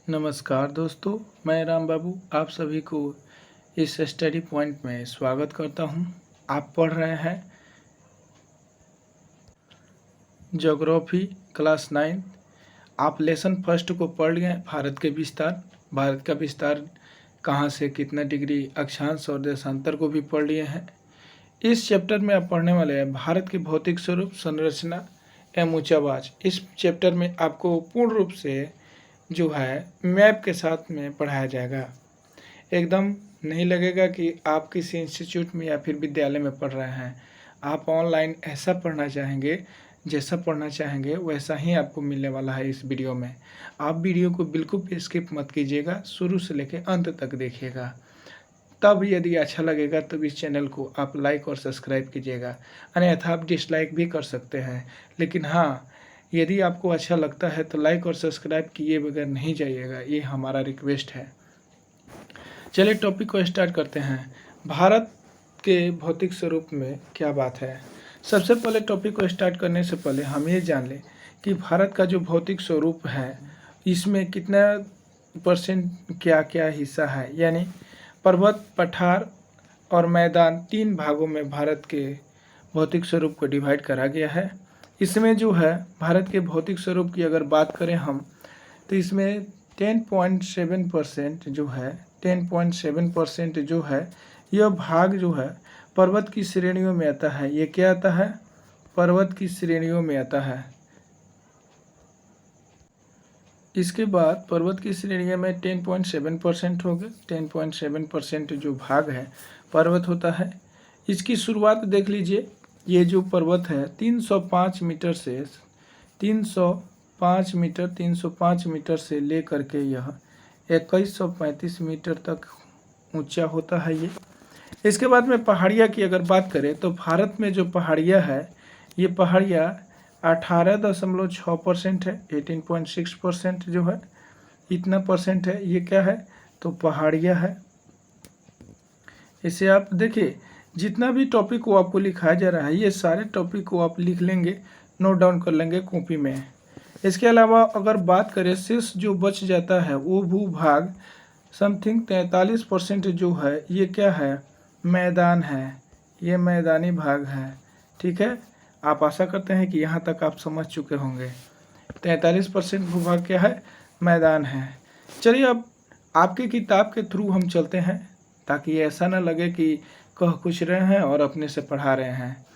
नमस्कार दोस्तों, मैं राम बाबू आप सभी को इस स्टडी पॉइंट में स्वागत करता हूं। आप पढ़ रहे हैं ज्योग्राफी क्लास 9। आप लेसन फर्स्ट को पढ़ लिए भारत के विस्तार। भारत का विस्तार कहां से कितना डिग्री अक्षांश और देशांतर को भी पढ़ लिए हैं। इस चैप्टर में आप पढ़ने वाले हैं भारत के भौतिक स्वरूप, संरचना एवं ऊंचावाच। इस चैप्टर में आपको पूर्ण रूप से जो है मैप के साथ में पढ़ाया जाएगा। एकदम नहीं लगेगा कि आप किसी इंस्टीट्यूट में या फिर विद्यालय में पढ़ रहे हैं। आप ऑनलाइन ऐसा पढ़ना चाहेंगे, जैसा पढ़ना चाहेंगे वैसा ही आपको मिलने वाला है इस वीडियो में। आप वीडियो को बिल्कुल भी स्किप मत कीजिएगा, शुरू से लेकर अंत तक देखिएगा। तब यदि अच्छा लगेगा तो इस चैनल को आप लाइक और सब्सक्राइब कीजिएगा, अन्यथा आप डिसलाइक भी कर सकते हैं। लेकिन हाँ, यदि आपको अच्छा लगता है तो लाइक और सब्सक्राइब किए बगैर नहीं जाइएगा, ये हमारा रिक्वेस्ट है। चलिए टॉपिक को स्टार्ट करते हैं। भारत के भौतिक स्वरूप में क्या बात है। सबसे पहले टॉपिक को स्टार्ट करने से पहले हम ये जान लें कि भारत का जो भौतिक स्वरूप है इसमें कितना परसेंट क्या क्या हिस्सा है। यानी पर्वत, पठार और मैदान, 3 भागों में भारत के भौतिक स्वरूप को डिवाइड करा गया है। इसमें जो है भारत के भौतिक स्वरूप की अगर बात करें हम तो इसमें 10.7% जो है 10.7% जो है यह भाग जो है पर्वत की श्रेणियों में आता है। ये क्या आता है? पर्वत की श्रेणियों में आता है। इसके बाद पर्वत की श्रेणियों में 10.7% हो गए। 10.7% जो भाग है पर्वत होता है। इसकी शुरुआत देख लीजिए। ये जो पर्वत है 305 मीटर से 305 मीटर से लेकर के यह 2135 मीटर तक ऊंचा होता है ये। इसके बाद में पहाड़िया की अगर बात करें तो भारत में जो पहाड़िया है ये पहाड़िया 18.6% है। 18.6% जो है इतना परसेंट है। ये क्या है? तो पहाड़िया है। इसे आप देखिए, जितना भी टॉपिक को आपको लिखाया जा रहा है ये सारे टॉपिक को आप लिख लेंगे, नोट डाउन कर लेंगे कॉपी में। इसके अलावा अगर बात करें शेष जो बच जाता है वो भूभाग समथिंग 43% जो है ये क्या है? मैदान है। ये मैदानी भाग है। ठीक है, आप आशा करते हैं कि यहाँ तक आप समझ चुके होंगे। 43% भूभाग क्या है? मैदान है। चलिए अब आपके किताब के थ्रू हम चलते हैं ताकि ऐसा ना लगे कि कह कुछ रहे हैं और अपने से पढ़ा रहे हैं।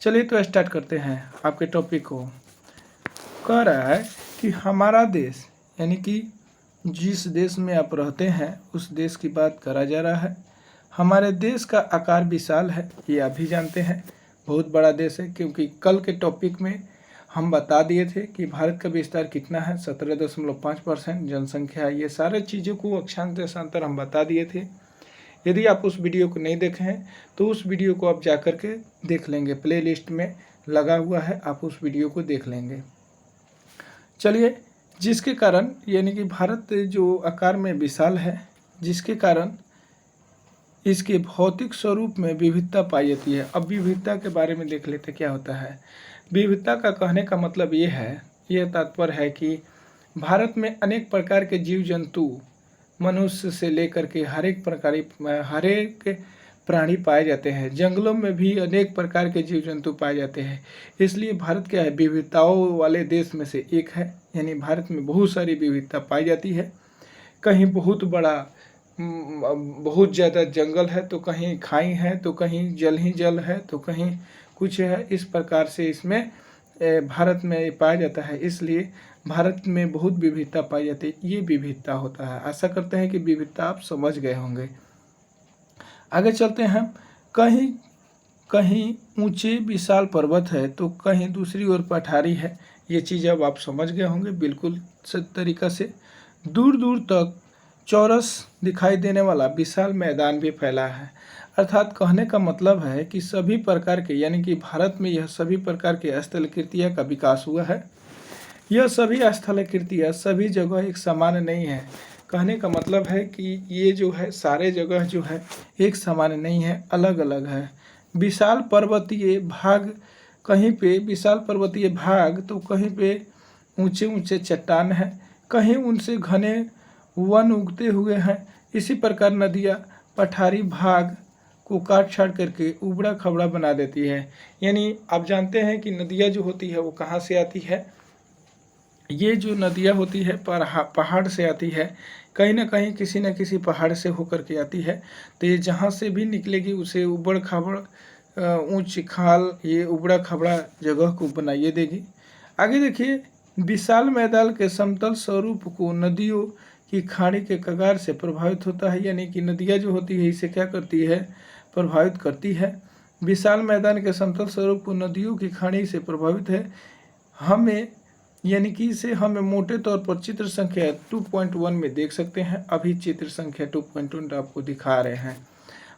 चलिए तो स्टार्ट करते हैं आपके टॉपिक को। कह रहा है कि हमारा देश, यानी कि जिस देश में आप रहते हैं उस देश की बात करा जा रहा है। हमारे देश का आकार विशाल है, ये आप भी जानते हैं। बहुत बड़ा देश है, क्योंकि कल के टॉपिक में हम बता दिए थे कि भारत का विस्तार कितना है। 17.5% जनसंख्या है। ये सारे चीज़ों को अक्षांश देशांतर हम बता दिए थे। यदि आप उस वीडियो को नहीं देखे हैं तो उस वीडियो को आप जाकर के देख लेंगे, प्लेलिस्ट में लगा हुआ है, आप उस वीडियो को देख लेंगे। चलिए, जिसके कारण यानी कि भारत जो आकार में विशाल है, जिसके कारण इसके भौतिक स्वरूप में विविधता पाई जाती है। अब विविधता के बारे में देख लेते क्या होता है। विविधता का कहने का मतलब ये है, यह तात्पर्य है कि भारत में अनेक प्रकार के जीव जंतु, मनुष्य से लेकर के हर एक प्राणी पाए जाते हैं। जंगलों में भी अनेक प्रकार के जीव जंतु पाए जाते हैं। इसलिए भारत क्या है? विविधताओं वाले देश में से एक है। यानी भारत में बहुत सारी विविधता पाई जाती है। कहीं बहुत बड़ा बहुत ज़्यादा जंगल है, तो कहीं खाई है, तो कहीं जल ही जल है, तो कहीं कुछ है। इस प्रकार से इसमें भारत में पाया जाता है। इसलिए भारत में बहुत विविधता पाई जाती है। ये विविधता होता है। आशा करते हैं कि विविधता आप समझ गए होंगे। आगे चलते हैं। कहीं कहीं ऊंचे विशाल पर्वत है तो कहीं दूसरी ओर पठारी है। ये चीज़ अब आप समझ गए होंगे बिल्कुल सही तरीक़ा से। दूर दूर तक चौरस दिखाई देने वाला विशाल मैदान भी फैला है। अर्थात कहने का मतलब है कि सभी प्रकार के, यानी कि भारत में यह सभी प्रकार के स्थलाकृतियों का विकास हुआ है। यह सभी स्थलाकृतियाँ सभी जगह एक समान नहीं है। कहने का मतलब है कि ये जो है सारे जगह जो है एक समान नहीं है, अलग अलग है। विशाल पर्वतीय भाग, कहीं पे विशाल पर्वतीय भाग तो कहीं पे ऊंचे ऊंचे चट्टान है, कहीं उनसे घने वन उगते हुए हैं। इसी प्रकार नदियाँ पठारी भाग को काट छाट करके उबड़ा खबड़ा बना देती है। यानी आप जानते हैं कि नदियाँ जो होती है वो कहाँ से आती है, ये जो नदियाँ होती है पहाड़ से आती है, कहीं ना कहीं किसी न किसी पहाड़ से होकर के आती है। तो ये जहाँ से भी निकलेगी उसे उबड़ खाबड़ ऊंच खाल, ये उबड़ा खबड़ा जगह को बनाइए देगी। आगे देखिए, विशाल मैदान के समतल स्वरूप को नदियों की खाड़ी के कगार से प्रभावित होता है। यानी कि नदियाँ जो होती है इसे क्या करती है, प्रभावित करती है। विशाल मैदान के समतल स्वरूप को नदियों की खाड़ी से प्रभावित है। हमें यानी कि इसे हमें मोटे तौर पर चित्र संख्या 2.1 में देख सकते हैं। अभी चित्र संख्या 2.1 आपको दिखा रहे हैं।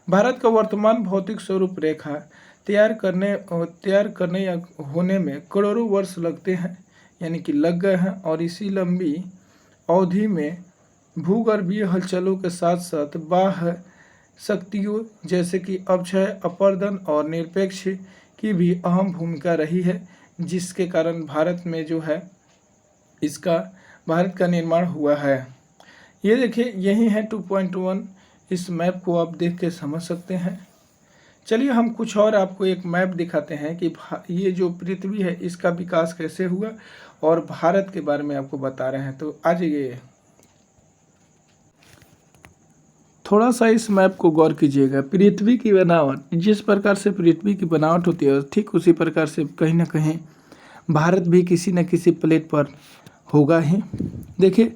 भारत का वर्तमान भौतिक स्वरूप रेखा तैयार करने या होने में करोड़ों वर्ष लगते हैं, यानी कि लग गए हैं। और इसी लंबी अवधि में भूगर्भीय हलचलों के साथ साथ बाह्य शक्तियों जैसे कि अपक्षय, अपर्दन और निरपेक्ष की भी अहम भूमिका रही है, जिसके कारण भारत में जो है भारत का निर्माण हुआ है। ये देखिए, यही है 2.1। इस मैप को आप देख के समझ सकते हैं। चलिए हम कुछ और आपको एक मैप दिखाते हैं कि ये जो पृथ्वी है इसका विकास कैसे हुआ और भारत के बारे में आपको बता रहे हैं। तो आ जाइए, थोड़ा सा इस मैप को गौर कीजिएगा। पृथ्वी की बनावट, जिस प्रकार से पृथ्वी की बनावट होती है ठीक उसी प्रकार से कहीं ना कहीं भारत भी किसी न किसी प्लेट पर होगा ही। देखिए,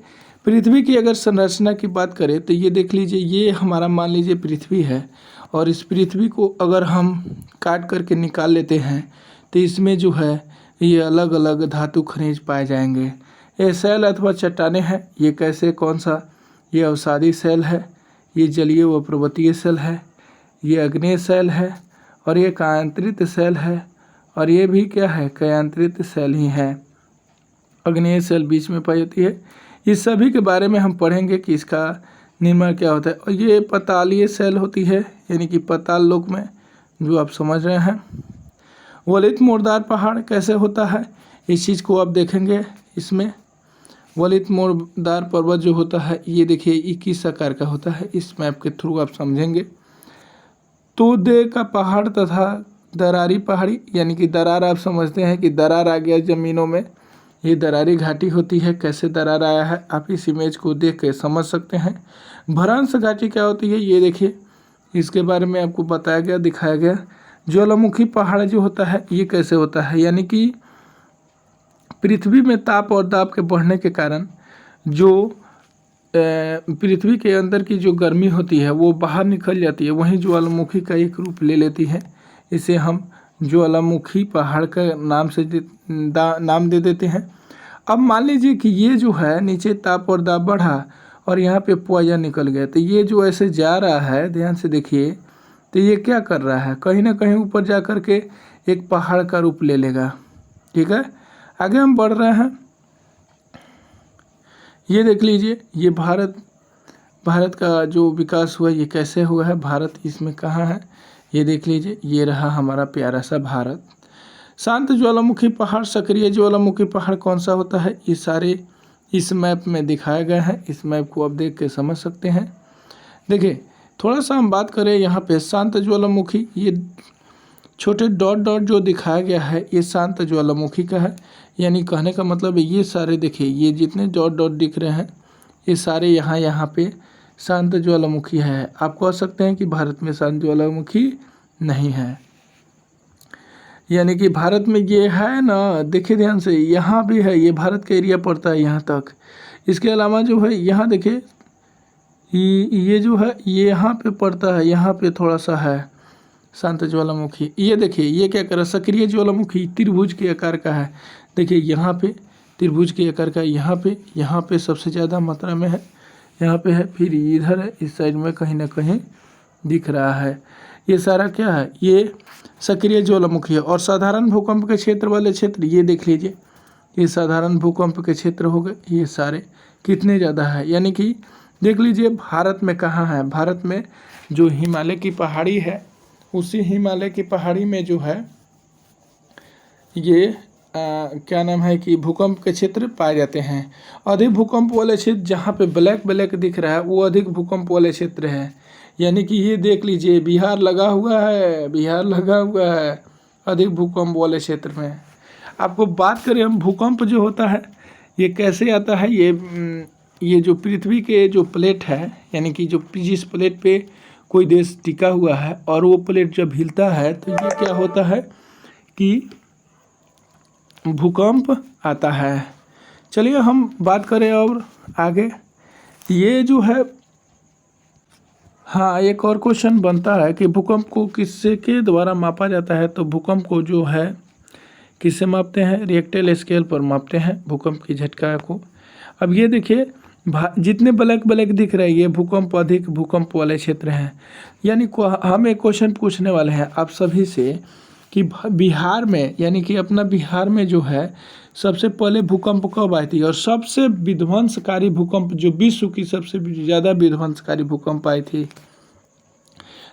पृथ्वी की अगर संरचना की बात करें तो ये देख लीजिए, ये हमारा मान लीजिए पृथ्वी है, और इस पृथ्वी को अगर हम काट करके निकाल लेते हैं तो इसमें जो है ये अलग अलग धातु खनिज पाए जाएंगे। ये सेल अथवा चट्टानें हैं। ये कैसे, कौन सा, ये अवसादी सेल है, ये जलीय व पर्वतीय सेल है, ये अग्नेय सेल है, और ये कायांतरित सेल है, और ये भी क्या है, कायांतरित सेल ही है। अग्नेय सेल बीच में पाई जाती है। इस सभी के बारे में हम पढ़ेंगे कि इसका निर्माण क्या होता है। और ये पतालीय सेल होती है, यानी कि पताल लोक में, जो आप समझ रहे हैं। वलित मोड़दार पहाड़ कैसे होता है, इस चीज़ को आप देखेंगे। इसमें वलित मोड़दार पर्वत जो होता है ये देखिए 21 आकार का होता है। इस मैप के थ्रू आप समझेंगे। तोदे का पहाड़ तथा दरारी पहाड़ी, यानी कि दरार, आप समझते हैं कि दरार आ गया ज़मीनों में, ये दरारी घाटी होती है। कैसे दरार आया है आप इस इमेज को देख के समझ सकते हैं। भ्रंश घाटी क्या होती है, ये देखिए, इसके बारे में आपको बताया गया, दिखाया गया। ज्वालामुखी पहाड़ जो होता है ये कैसे होता है, यानी कि पृथ्वी में ताप और दाब के बढ़ने के कारण जो पृथ्वी के अंदर की जो गर्मी होती है वो बाहर निकल जाती है, वहीं ज्वालामुखी का एक रूप ले लेती है। इसे हम ज्वालामुखी पहाड़ का नाम दे देते हैं। अब मान लीजिए कि ये जो है नीचे ताप और दाब बढ़ा और यहाँ पे पॉइजन निकल गया, तो ये जो ऐसे जा रहा है, ध्यान से देखिए, तो ये क्या कर रहा है, कहीं ना कहीं ऊपर जा कर के एक पहाड़ का रूप ले लेगा। ठीक है, आगे हम बढ़ रहे हैं। ये देख लीजिए, ये भारत का जो विकास हुआ ये कैसे हुआ है, भारत इसमें कहाँ है, ये देख लीजिए, ये रहा हमारा प्यारा सा भारत। शांत ज्वालामुखी पहाड़, सक्रिय ज्वालामुखी पहाड़ कौन सा होता है, ये सारे इस मैप में दिखाए गए हैं। इस मैप को आप देख के समझ सकते हैं। देखिए, थोड़ा सा हम बात करें यहाँ पे शांत ज्वालामुखी, ये छोटे डॉट डॉट जो दिखाया गया है ये शांत ज्वालामुखी का है। यानी कहने का मतलब है ये सारे देखिए, ये जितने डॉट डॉट दिख रहे हैं ये सारे यहाँ पे शांत ज्वालामुखी है। आप कह सकते हैं कि भारत में शांत ज्वालामुखी नहीं है, यानी कि भारत में ये है ना, देखिए ध्यान से, यहाँ भी है, ये भारत का एरिया पड़ता है यहाँ तक। इसके अलावा जो है यहाँ देखिए, ये जो है ये यहाँ पे पड़ता है, यहाँ पे थोड़ा सा है शांत ज्वालामुखी। ये देखिए, ये क्या कर रहा है, सक्रिय ज्वालामुखी त्रिभुज के आकार का है। देखिए यहाँ पे त्रिभुज के आकार का, यहाँ पे सबसे ज़्यादा मात्रा में है, यहाँ पे है, फिर इधर है, इस साइड में कहीं ना कहीं दिख रहा है। ये सारा क्या है, ये सक्रिय ज्वालामुखी है। और साधारण भूकंप के क्षेत्र वाले क्षेत्र ये देख लीजिए, ये साधारण भूकंप के क्षेत्र हो गए, ये सारे कितने ज़्यादा है। यानी कि देख लीजिए भारत में कहाँ है, भारत में जो हिमालय की पहाड़ी है, उसी हिमालय की पहाड़ी में जो है ये क्या नाम है कि भूकंप के क्षेत्र पाए जाते हैं। अधिक भूकंप वाले क्षेत्र जहाँ पे ब्लैक ब्लैक दिख रहा है वो अधिक भूकंप वाले क्षेत्र है। यानी कि ये देख लीजिए बिहार लगा हुआ है, बिहार लगा हुआ है अधिक भूकंप वाले क्षेत्र में। आपको बात करें हम भूकंप जो होता है ये कैसे आता है, ये जो पृथ्वी के जो प्लेट है यानी कि जो जिस प्लेट पे कोई देश टिका हुआ है और वो प्लेट जब हिलता है तो ये क्या होता है कि भूकंप आता है। चलिए हम बात करें और आगे, ये जो है हाँ एक और क्वेश्चन बनता है कि भूकंप को किससे के द्वारा मापा जाता है। तो भूकंप को जो है किससे मापते हैं, रिएक्टर स्केल पर मापते हैं भूकंप की झटका को। अब ये देखिए जितने ब्लैक ब्लैक दिख रहे हैं ये भूकंप अधिक भूकंप वाले क्षेत्र हैं। यानी हम एक क्वेश्चन पूछने वाले हैं आप सभी से कि बिहार में यानी कि अपना बिहार में जो है सबसे पहले भूकंप कब आई थी और सबसे विध्वंसकारी भूकंप जो विश्व की सबसे ज़्यादा विध्वंसकारी भूकंप आई थी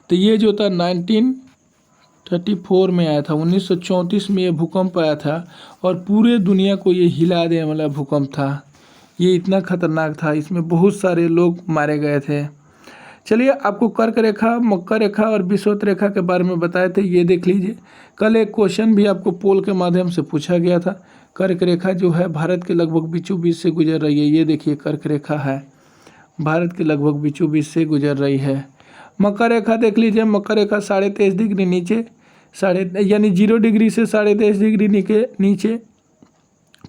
तो ये जो था 1934 में आया था। 1934 में ये भूकंप आया था और पूरे दुनिया को ये हिला देने वाला भूकंप था। ये इतना खतरनाक था, इसमें बहुत सारे लोग मारे गए थे। चलिए आपको कर्क रेखा, मकर रेखा और विषुवत रेखा के बारे में बताए थे, ये देख लीजिए। कल एक क्वेश्चन भी आपको पोल के माध्यम से पूछा गया था। कर्क रेखा जो है भारत के लगभग बीचों बीच से गुजर रही है। ये देखिए कर्क रेखा है, भारत के लगभग बीचों बीच से गुजर रही है। मकर रेखा देख लीजिए, मकर रेखा 23.5 डिग्री नीचे यानी 0 डिग्री से 23.5 डिग्री नीचे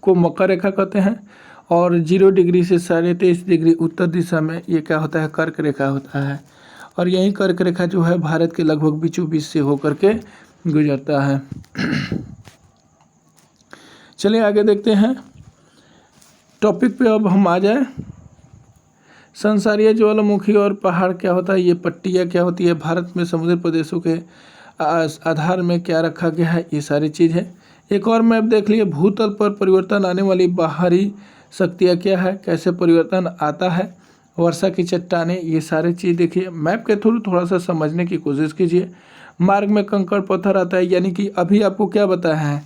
को मकर रेखा कहते हैं और 0 डिग्री से 23.5 डिग्री उत्तर दिशा में ये क्या होता है, कर्क रेखा होता है। और यही कर्क रेखा जो है भारत के लगभग बीचों बीच से होकर के गुजरता है। चलिए आगे देखते हैं टॉपिक पे। अब हम आ जाए, संसारीय ज्वालामुखी और पहाड़ क्या होता है, ये पट्टियाँ क्या होती है, भारत में समुद्री प्रदेशों के आधार में क्या रखा गया है, ये सारी चीज़ है। एक और मैप देख लिए, भूतल पर परिवर्तन आने वाली बाहरी शक्तियाँ क्या है, कैसे परिवर्तन आता है, वर्षा की चट्टानें, ये सारी चीज़ देखिए। मैप के थ्रू थोड़ा सा समझने की कोशिश कीजिए। मार्ग में कंकड़ पत्थर आता है, यानी कि अभी आपको क्या बताया है,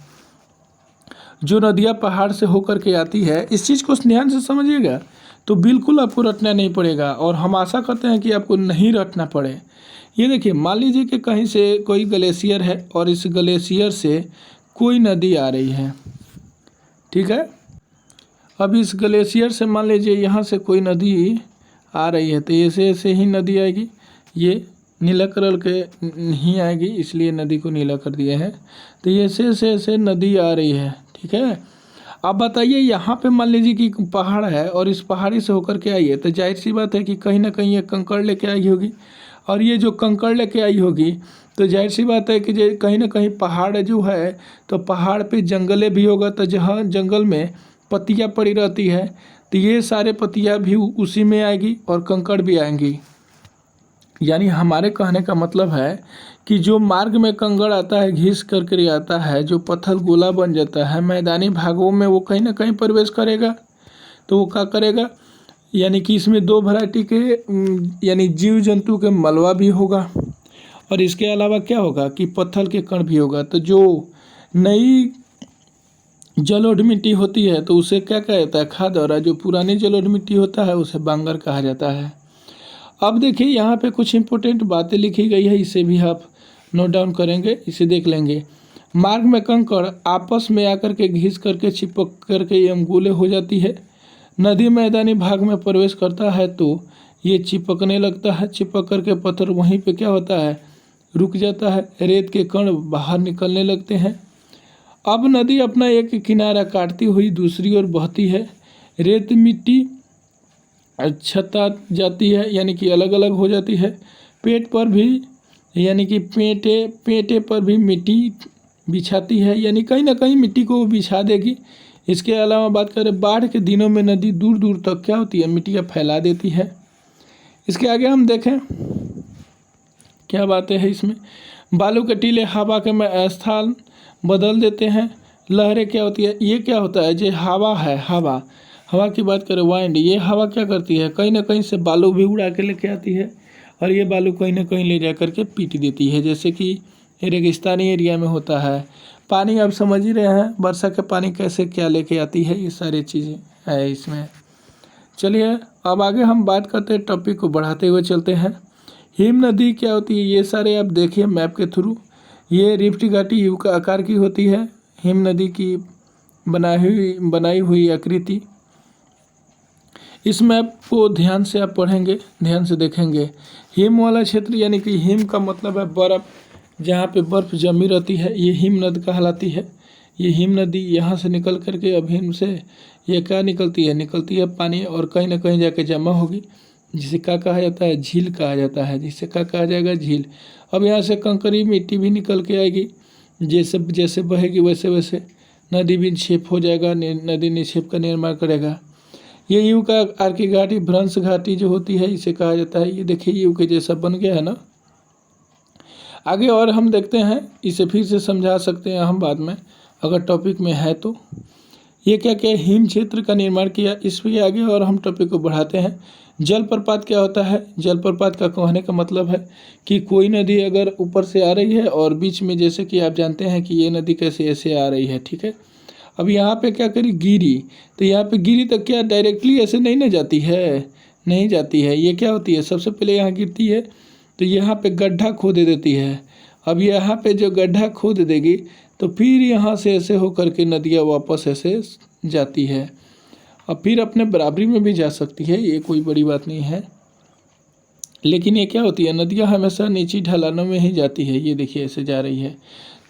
जो नदियाँ पहाड़ से होकर के आती है, इस चीज़ को ध्यान से समझिएगा तो बिल्कुल आपको रटना नहीं पड़ेगा और हम आशा करते हैं कि आपको नहीं रटना पड़े। ये देखिए मान लीजिए कि कहीं से कोई ग्लेशियर है और इस ग्लेशियर से कोई नदी आ रही है, ठीक है। अब इस ग्लेशियर से मान लीजिए यहाँ से कोई नदी आ रही है तो ऐसे ऐसे ही नदी आएगी, ये नीला कलर के नहीं आएगी इसलिए नदी को नीला कर दिया है। तो ये ऐसे ऐसे नदी आ रही है, ठीक है। अब बताइए यहाँ पे मान लीजिए कि पहाड़ है और इस पहाड़ी से होकर के आई है तो जाहिर सी बात है कि कहीं ना कहीं ये कंकड़ लेके आई होगी और ये जो कंकड़ लेके आई होगी तो जाहिर सी बात है कि कहीं ना कहीं पहाड़ जो है तो पहाड़ पे जंगलें भी होगा, तो जहाँ जंगल में पत्तियाँ पड़ी रहती है तो ये सारे पत्तियाँ भी उसी में आएगी और कंकड़ भी आएंगी। यानी हमारे कहने का मतलब है कि जो मार्ग में कंकड़ आता है घिस करके आता है, जो पत्थर गोला बन जाता है मैदानी भागों में, वो कहीं ना कहीं प्रवेश करेगा। तो वो क्या करेगा, यानी कि इसमें 2 वैरायटी के यानी जीव जंतु के मलबा भी होगा और इसके अलावा क्या होगा कि पत्थर के कण भी होगा। तो जो नई जलोढ़ मिट्टी होती है तो उसे क्या कहा जाता है, खाद, और जो पुरानी जलोढ़ मिट्टी होता है उसे बांगर कहा जाता है। अब देखिए यहाँ पे कुछ इंपॉर्टेंट बातें लिखी गई है, इसे भी आप नोट डाउन करेंगे, इसे देख लेंगे। मार्ग में कंकड़ आपस में आकर के घिस करके चिपक करके ये अंगुले हो जाती है। नदी मैदानी भाग में प्रवेश करता है तो ये चिपकने लगता है, चिपक करके पत्थर वहीं पे क्या होता है, रुक जाता है, रेत के कण बाहर निकलने लगते हैं। अब नदी अपना एक किनारा काटती हुई दूसरी ओर बहती है, रेत मिट्टी छता जाती है यानी कि अलग अलग हो जाती है। पेट पर भी यानी कि पेटे पर भी मिट्टी बिछाती है, यानी कहीं ना कहीं मिट्टी को बिछा देगी। इसके अलावा बात करें बाढ़ के दिनों में नदी दूर दूर तक क्या होती है, मिट्टियाँ फैला देती है। इसके आगे हम देखें क्या बातें हैं इसमें, बालू के टीले हवा के में स्थान बदल देते हैं। लहरें क्या होती है, ये क्या होता है, जो हवा है, हवा की बात करें वाइंड, ये हवा क्या करती है, कहीं ना कहीं से बालू भी उड़ा के लेके आती है और ये बालू कहीं ना कहीं ले जा करके पीट देती है। जैसे कि ये रेगिस्तानी एरिया में होता है। पानी आप समझ ही रहे हैं, वर्षा के पानी कैसे क्या लेके आती है, ये सारी चीज़ें है इसमें। चलिए अब आगे हम बात करते हैं, टॉपिक को बढ़ाते हुए चलते हैं। हिम नदी क्या होती है, ये सारे आप देखिए मैप के थ्रू। ये रिफ्ट घाटी यू का आकार की होती है, हिम नदी की बनाई हुई आकृति। इस मैप को ध्यान से आप पढ़ेंगे, ध्यान से देखेंगे। हिम वाला क्षेत्र यानी कि हिम का मतलब है बर्फ़, जहाँ पे बर्फ़ जमी रहती है, ये हिम नदी कहलाती है। ये हिम नदी यहाँ से निकल करके अब हिम से ये क्या निकलती है पानी, और कहीं ना कहीं जाके जमा होगी, जिसे क्या कहा जाता है, झील कहा जाता है। जिसे क्या कहा जाएगा, झील। अब यहाँ से कंकरी मिट्टी भी निकल के आएगी, जैसे जैसे बहेगी वैसे वैसे नदी भी निक्षेप हो जाएगा, नदी निक्षेप का निर्माण करेगा। ये यू का आकार की घाटी, भ्रंश घाटी जो होती है, इसे कहा जाता है। ये देखिए यू के जैसा बन गया है ना। आगे और हम देखते हैं, इसे फिर से समझा सकते हैं हम बाद में अगर टॉपिक में है तो। ये क्या क्या हिम क्षेत्र का निर्माण किया, इसके आगे और हम टॉपिक को बढ़ाते हैं। जलप्रपात क्या होता है, जलप्रपात का कहने का मतलब है कि कोई नदी अगर ऊपर से आ रही है और बीच में, जैसे कि आप जानते हैं कि ये नदी कैसे ऐसे आ रही है, ठीक है। अब यहाँ पे क्या करी, गिरी, तो यहाँ पे गिरी तो क्या डायरेक्टली ऐसे नहीं ना जाती है, नहीं जाती है। ये क्या होती है, सबसे पहले यहाँ गिरती है तो यहाँ पे गड्ढा खोद देती है। अब यहाँ पे जो गड्ढा खोद देगी तो फिर यहाँ से ऐसे होकर के नदियाँ वापस ऐसे जाती है, और फिर अपने बराबरी में भी जा सकती है, ये कोई बड़ी बात नहीं है। लेकिन ये क्या होती है, नदियाँ हमेशा नीची ढलानों में ही जाती है। ये देखिए ऐसे जा रही है,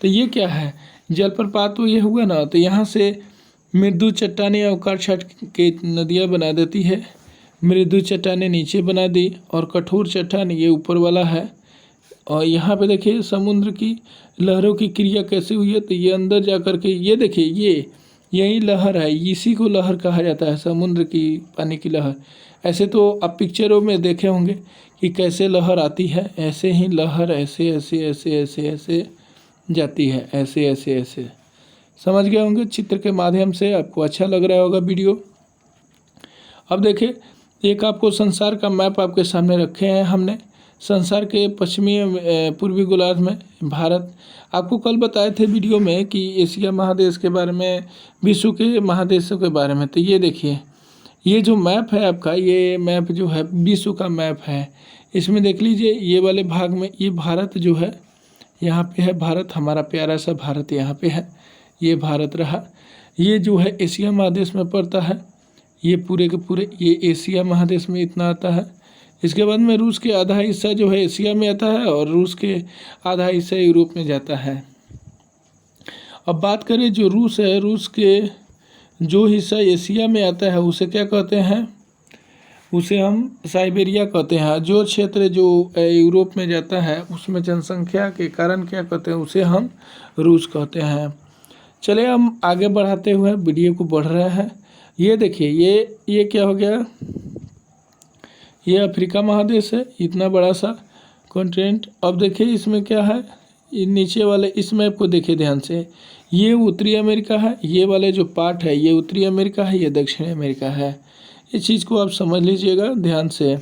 तो ये क्या है, जलप्रपात तो ये हुआ ना। तो यहाँ से मृदु चट्टानें अवकाश छठ के नदियाँ बना देती है। मृदु चट्टानें नीचे बना दी और कठोर चट्टान ये ऊपर वाला है। और यहाँ पे देखिए समुद्र की लहरों की क्रिया कैसे हुई है, तो ये अंदर जा कर के ये देखिए, ये यही लहर है, इसी को लहर कहा जाता है, समुद्र की पानी की लहर। ऐसे तो आप पिक्चरों में देखे होंगे कि कैसे लहर आती है, ऐसे ही लहर ऐसे ऐसे ऐसे ऐसे ऐसे जाती है, ऐसे ऐसे ऐसे। समझ गए होंगे चित्र के माध्यम से, आपको अच्छा लग रहा होगा वीडियो। अब देखिए एक आपको संसार का मैप आपके सामने रखे हैं हमने। संसार के पश्चिमी पूर्वी गोलार्ध में भारत, आपको कल बताए थे वीडियो में कि एशिया महादेश के बारे में, विश्व के महादेशों के बारे में। तो ये देखिए, ये जो मैप है आपका, ये मैप जो है विश्व का मैप है। इसमें देख लीजिए ये वाले भाग में ये भारत जो है, यहाँ पे है भारत, हमारा प्यारा सा भारत यहाँ पे है, ये भारत रहा। ये जो है एशिया महादेश में पड़ता है, ये पूरे के पूरे ये एशिया महादेश में इतना आता है। इसके बाद में रूस के आधा हिस्सा जो है एशिया में आता है, और रूस के आधा हिस्सा यूरोप में जाता है। अब बात करें जो रूस है, रूस के जो हिस्सा एशिया में आता है उसे क्या कहते हैं, उसे हम साइबेरिया कहते हैं। जो क्षेत्र जो यूरोप में जाता है उसमें जनसंख्या के कारण क्या कहते हैं, उसे हम रूस कहते हैं। चलिए हम आगे बढ़ाते हुए वीडियो को बढ़ रहे हैं। ये देखिए ये क्या हो गया, ये अफ्रीका महादेश है, इतना बड़ा सा कॉन्टिनेंट। अब देखिए इसमें क्या है, ये नीचे वाले इस मैप को देखिए ध्यान से, ये उत्तरी अमेरिका है, ये वाले जो पार्ट है ये उत्तरी अमेरिका है, ये दक्षिणी अमेरिका है। इस चीज़ को आप समझ लीजिएगा ध्यान से।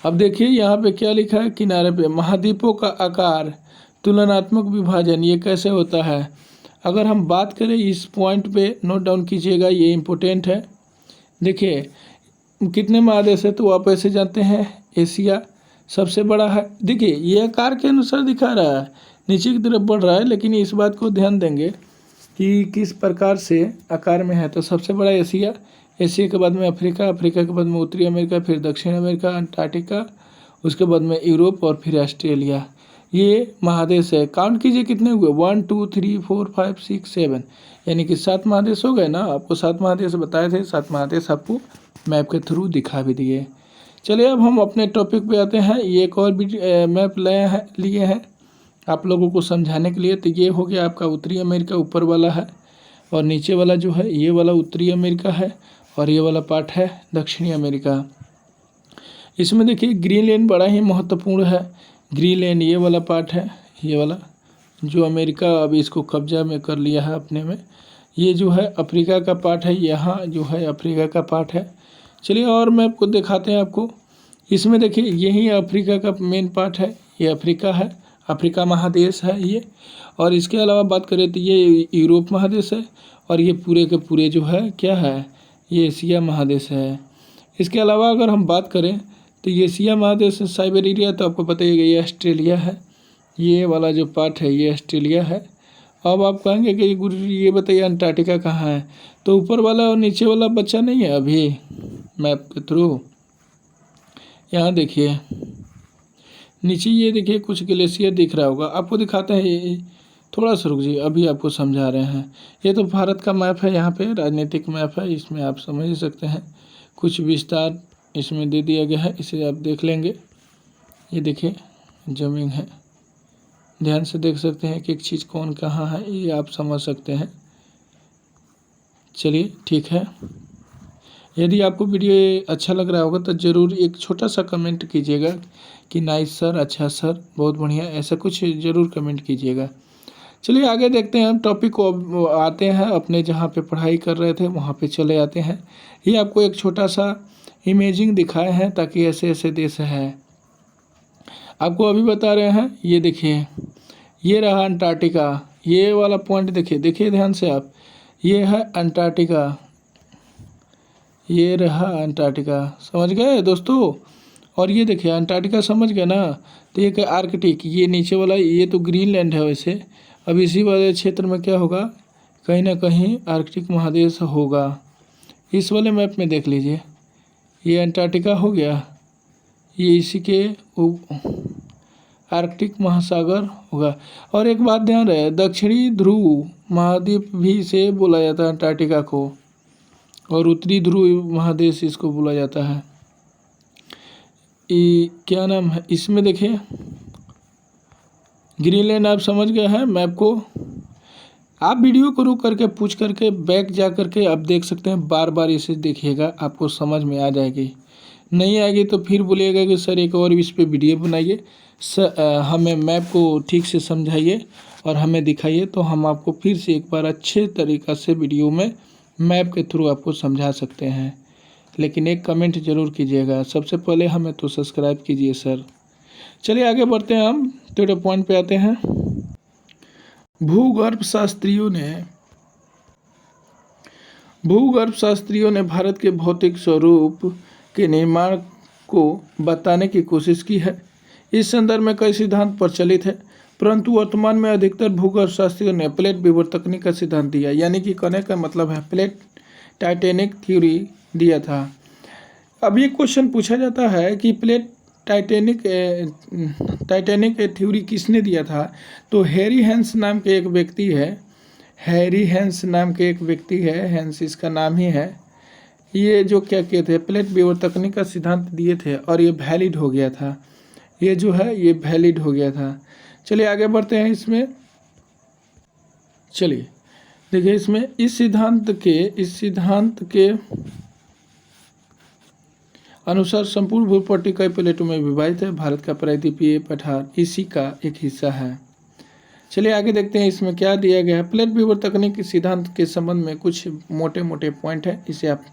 अब देखिए यहाँ पे क्या लिखा है, किनारे पे महाद्वीपों का आकार तुलनात्मक विभाजन, ये कैसे होता है। अगर हम बात करें इस पॉइंट पे नोट डाउन कीजिएगा, ये इम्पोर्टेंट है। देखिए कितने महादेश है, तो आप ऐसे जानते हैं एशिया सबसे बड़ा है। देखिए ये आकार के अनुसार दिखा रहा है, नीचे की तरफ बढ़ रहा है, लेकिन इस बात को ध्यान देंगे कि किस प्रकार से आकार में है। तो सबसे बड़ा एशिया, एशिया के बाद में अफ्रीका, अफ्रीका के बाद में उत्तरी अमेरिका, फिर दक्षिण अमेरिका, अंटार्कटिका, उसके बाद में यूरोप और फिर ऑस्ट्रेलिया। ये महादेश है। काउंट कीजिए कितने हुए, 1 2 3 4 5 6 7, यानी कि 7 महादेश हो गए ना। आपको 7 महादेश बताए थे, 7 महादेश आपको मैप के थ्रू दिखा भी दिए। चलिए अब हम अपने टॉपिक पे आते हैं। ये एक और भी मैप लिए हैं आप लोगों को समझाने के लिए। तो ये हो गया आपका उत्तरी अमेरिका, ऊपर वाला है, और नीचे वाला जो है ये वाला उत्तरी अमेरिका है, और ये वाला पार्ट है दक्षिणी अमेरिका। इसमें देखिए ग्रीनलैंड बड़ा ही महत्वपूर्ण है। ग्रीनलैंड ये वाला पार्ट है, ये वाला जो अमेरिका अभी इसको कब्जा में कर लिया है अपने में। ये जो है अफ्रीका का पार्ट है, यहाँ जो है अफ्रीका का पार्ट है। चलिए और मैप को दिखाते हैं आपको। इसमें देखिए यही अफ्रीका का मेन पार्ट है, ये अफ्रीका है, अफ्रीका महादेश है ये। और इसके अलावा बात करें तो ये यूरोप महादेश है, और ये पूरे के पूरे जो है क्या है, ये एशिया महादेश है। इसके अलावा अगर हम बात करें तो ये एशिया महादेश साइबेरिया, तो आपको पता ही है ये ऑस्ट्रेलिया है, ये वाला जो पार्ट है ये ऑस्ट्रेलिया है। अब आप कहेंगे कि गुरु ये बताइए अंटार्कटिका कहाँ है, तो ऊपर वाला और नीचे वाला बच्चा नहीं है अभी मैप के थ्रू। यहाँ देखिए नीचे, ये देखिए कुछ ग्लेशियर दिख रहा होगा, आपको दिखाते हैं, थोड़ा सा रुक जाइए, अभी आपको समझा रहे हैं। ये तो भारत का मैप है, यहाँ पे राजनीतिक मैप है, इसमें आप समझ ही सकते हैं, कुछ विस्तार इसमें दे दिया गया है, इसे आप देख लेंगे। ये देखिए जमीन है, ध्यान से देख सकते हैं कि एक चीज़ कौन कहाँ है, ये आप समझ सकते हैं। चलिए ठीक है, यदि आपको वीडियो अच्छा लग रहा होगा तो ज़रूर एक छोटा सा कमेंट कीजिएगा कि नाइस सर, अच्छा सर, बहुत बढ़िया, ऐसा कुछ ज़रूर कमेंट कीजिएगा। चलिए आगे देखते हैं, हम टॉपिक को आते हैं अपने जहाँ पे पढ़ाई कर रहे थे वहाँ पे चले आते हैं। ये आपको एक छोटा सा इमेजिंग दिखाए हैं ताकि ऐसे ऐसे देश है, आपको अभी बता रहे हैं। ये देखिए, ये रहा अंटार्कटिका, ये वाला पॉइंट देखिए, देखिए ध्यान से आप, ये है अंटार्कटिका, ये रहा अंटार्कटिका, समझ गए दोस्तों। और ये देखिए अंटार्कटिका समझ गए ना, तो ये आर्कटिक, ये नीचे वाला ये तो ग्रीनलैंड है वैसे। अब इसी वाले क्षेत्र में क्या होगा, कहीं ना कहीं आर्कटिक महादेश होगा। इस वाले मैप में देख लीजिए, ये अंटार्कटिका हो गया, ये इसी के आर्कटिक महासागर होगा। और एक बात ध्यान रहे, दक्षिणी ध्रुव महाद्वीप भी से बोला जाता है अंटार्कटिका को, और उत्तरी ध्रुव महादेश इसको बोला जाता है। क्या नाम है इसमें देखिए, ग्रीनलैंड आप समझ गए हैं मैप को। आप वीडियो को रुक करके पूछ करके बैक जा करके आप देख सकते हैं, बार बार इसे देखिएगा, आपको समझ में आ जाएगी। नहीं आएगी तो फिर बोलिएगा कि सर एक और इस पे वीडियो बनाइए, हमें मैप को ठीक से समझाइए और हमें दिखाइए, तो हम आपको फिर से एक बार अच्छे तरीक़ा से वीडियो में मैप के थ्रू आपको समझा सकते हैं। लेकिन एक कमेंट ज़रूर कीजिएगा, सबसे पहले हमें तो सब्सक्राइब कीजिए सर। चलिए आगे बढ़ते हैं, हम थोड़े पॉइंट पे आते हैं। भूगर्भ शास्त्रियों ने भारत के भौतिक स्वरूप के निर्माण को बताने की कोशिश की है। इस संदर्भ में कई सिद्धांत प्रचलित है, परंतु वर्तमान में अधिकतर भूगर्भ शास्त्रियों ने प्लेट विवर्तकनी का सिद्धांत दिया, यानी कि कहने का मतलब है प्लेट टाइटेनिक थ्योरी दिया था। अब ये क्वेश्चन पूछा जाता है कि प्लेट टाइटेनिक थ्योरी किसने दिया था, तो हैरी हेंस नाम के एक व्यक्ति है, हेंस इसका नाम ही है। ये जो क्या किए थे, प्लेट विवर्तकनी का सिद्धांत दिए थे और ये वैलिड हो गया था, ये जो है ये वैलिड हो गया था। चलिए आगे बढ़ते हैं इसमें। चलिए देखिए, इसमें इस सिद्धांत के अनुसार संपूर्ण भूपट्टी कई प्लेटों में विभाजित है। भारत का प्रायद्वीपीय पठार इसी का एक हिस्सा है। चलिए आगे देखते हैं इसमें क्या दिया गया है। प्लेट विवर्तकनी के सिद्धांत के संबंध में कुछ मोटे मोटे पॉइंट हैं, इसे आप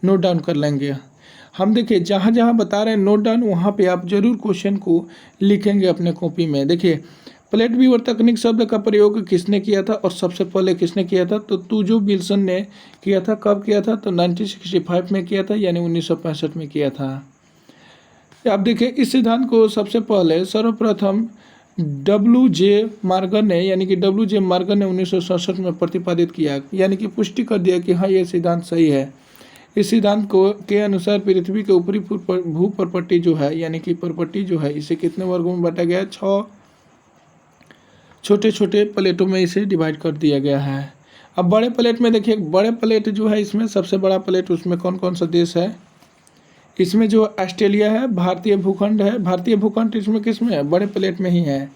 नोट डाउन कर लेंगे। हम देखिए जहाँ जहाँ बता रहे हैं नोट डाउन, वहाँ पे आप जरूर क्वेश्चन को लिखेंगे अपने कॉपी में। देखिए प्लेट विवर्तकनिक शब्द का प्रयोग किसने किया था और सबसे पहले किसने किया था, तो तुजो विल्सन ने किया था। कब किया था, तो 1965 में किया था, यानी 1965 में किया था। अब देखिए इस सिद्धांत को सबसे पहले सर्वप्रथम WJ मार्गर ने, यानी कि WJ मार्गर ने 1967 में प्रतिपादित किया, यानी कि पुष्टि कर दिया कि हाँ ये सिद्धांत सही है। इस सिद्धांत को के अनुसार पृथ्वी के ऊपरी भूप्रपट्टी जो है, यानी कि प्रपट्टी जो है, इसे कितने वर्गों में बांटा गया है, 6 छोटे छोटे प्लेटों में इसे डिवाइड कर दिया गया है। अब बड़े प्लेट में देखिए, बड़े प्लेट जो है इसमें सबसे बड़ा प्लेट उसमें कौन कौन सा देश है, इसमें जो ऑस्ट्रेलिया है, भारतीय भूखंड है। भारतीय भूखंड इसमें किसमें है, बड़े प्लेट में ही है।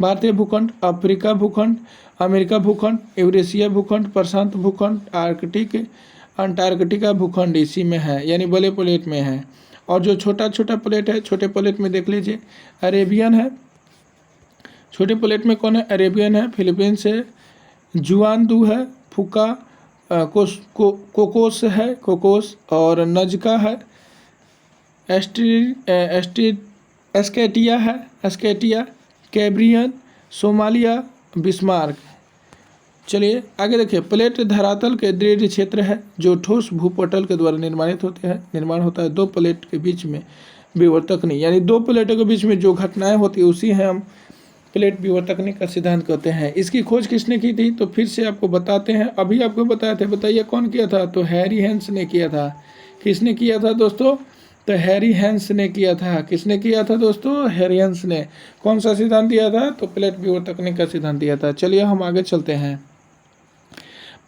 भारतीय भूखंड, अफ्रीका भूखंड, अमेरिका भूखंड, यूरेशिया भूखंड, प्रशांत भूखंड, आर्कटिक, अंटार्कटिका भूखंड इसी में है, यानी बड़े प्लेट में है। और जो छोटा छोटा प्लेट है, छोटे प्लेट में देख लीजिए अरेबियन है। छोटे प्लेट में कौन है, अरेबियन है, फिलीपींस है, जुआनदू है, फुका, कोकोस है, कोकोस, और नजका है, एस्केटिया है, एस्केटिया, कैब्रियन, सोमालिया, बिस्मार्क। चलिए आगे देखिए, प्लेट धरातल के दृढ़ क्षेत्र है जो ठोस भूपटल के द्वारा निर्माण होता है। दो प्लेट के बीच में विवर्तकनी, यानी दो प्लेटों के बीच में जो घटनाएं होती है उसी है हम प्लेट विवर्तकनी का सिद्धांत कहते हैं। इसकी खोज किसने की थी, तो फिर से आपको बताते हैं, अभी आपको बताए थे, बताइए कौन किया था, तो हैरी हेंस ने किया था। किसने किया था दोस्तों, तो हैरी हेंस ने किया था। किसने किया था दोस्तों, हैरी हेंस ने। कौन सा सिद्धांत दिया था, तो प्लेट विवर्तकनी का सिद्धांत दिया था। चलिए हम आगे चलते हैं।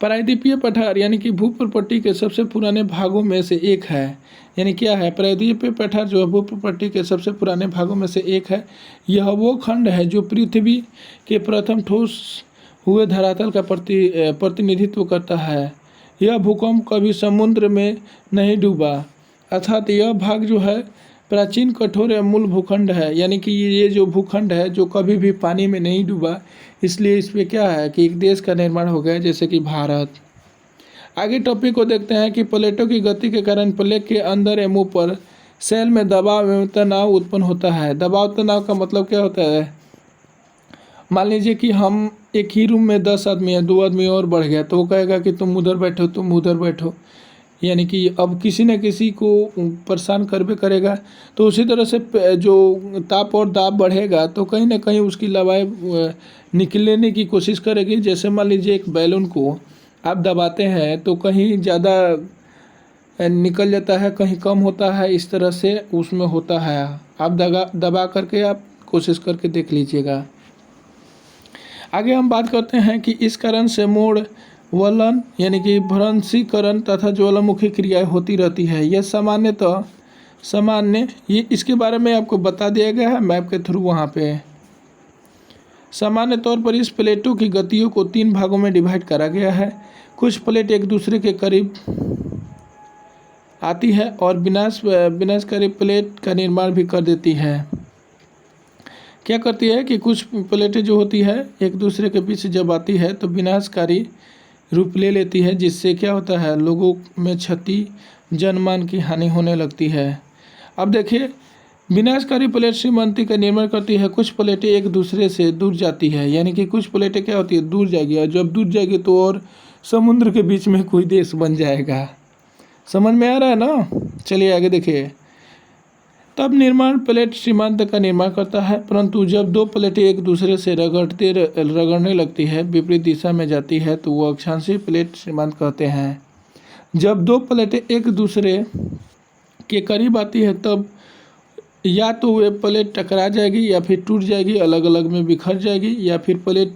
प्रायद्वीपीय पठार यानी कि भूप्रपट्टी के सबसे पुराने भागों में से एक है। यानी क्या है, प्रायद्वीपीय पठार जो है भूप्रपट्टी के सबसे पुराने भागों में से एक है। यह वो खंड है जो पृथ्वी के प्रथम ठोस हुए धरातल का प्रतिनिधित्व करता है। यह भूकंप कभी समुद्र में नहीं डूबा, अर्थात यह भाग जो है प्राचीन कठोर या मूल भूखंड है। यानी कि ये जो भूखंड है जो कभी भी पानी में नहीं डूबा, इसलिए इस पे क्या है कि एक देश का निर्माण हो गया, जैसे कि भारत। आगे टॉपिक को देखते हैं कि प्लेटों की गति के कारण प्लेट के अंदर एवं ऊपर सेल में दबाव एवं तनाव उत्पन्न होता है। दबाव तनाव का मतलब क्या होता है, मान लीजिए कि हम एक ही रूम में 10 आदमी हैं, 2 आदमी और बढ़ गया तो वो कहेगा कि तुम उधर बैठो, तुम उधर बैठो। यानी कि अब किसी न किसी को परेशान करबे करेगा। तो उसी तरह से जो ताप और दाब बढ़ेगा तो कहीं ना कहीं उसकी लवाई निकलने की कोशिश करेगी। जैसे मान लीजिए एक बैलून को आप दबाते हैं तो कहीं ज़्यादा निकल जाता है, कहीं कम होता है, इस तरह से उसमें होता है। आप दबा करके आप कोशिश करके देख लीजिएगा। आगे हम बात करते हैं कि इस कारण से मोड़, वलन यानी कि भ्रंशीकरण तथा ज्वालामुखी क्रियाएं होती रहती है। यह सामान्य ये इसके बारे में आपको बता दिया गया है मैप के थ्रू। वहाँ पे सामान्य तौर पर इस प्लेटों की गतियों को 3 भागों में डिवाइड करा गया है। कुछ प्लेट एक दूसरे के करीब आती है और विनाशकारी प्लेट का निर्माण भी कर देती है। क्या करती है कि कुछ प्लेटें जो होती है एक दूसरे के बीच जब आती है तो विनाशकारी रूप ले लेती है, जिससे क्या होता है, लोगों में क्षति, जनमान की हानि होने लगती है। अब देखिए, विनाशकारी प्लेट सीमांती का निर्माण करती है। कुछ प्लेटें एक दूसरे से दूर जाती है, यानी कि कुछ प्लेटें क्या होती है, दूर जाएगी, और जब दूर जाएगी तो और समुद्र के बीच में कोई देश बन जाएगा। समझ में आ रहा है ना। चलिए आगे देखिए। तब निर्माण प्लेट सीमांत का निर्माण करता है, परंतु जब दो प्लेटें एक दूसरे से रगड़ने लगती है, विपरीत दिशा में जाती है, तो वो अक्षांशीय प्लेट सीमांत कहते हैं। जब दो प्लेटें एक दूसरे के करीब आती है तब या तो वे प्लेट टकरा जाएगी या फिर टूट जाएगी, अलग अलग में बिखर जाएगी, या फिर प्लेट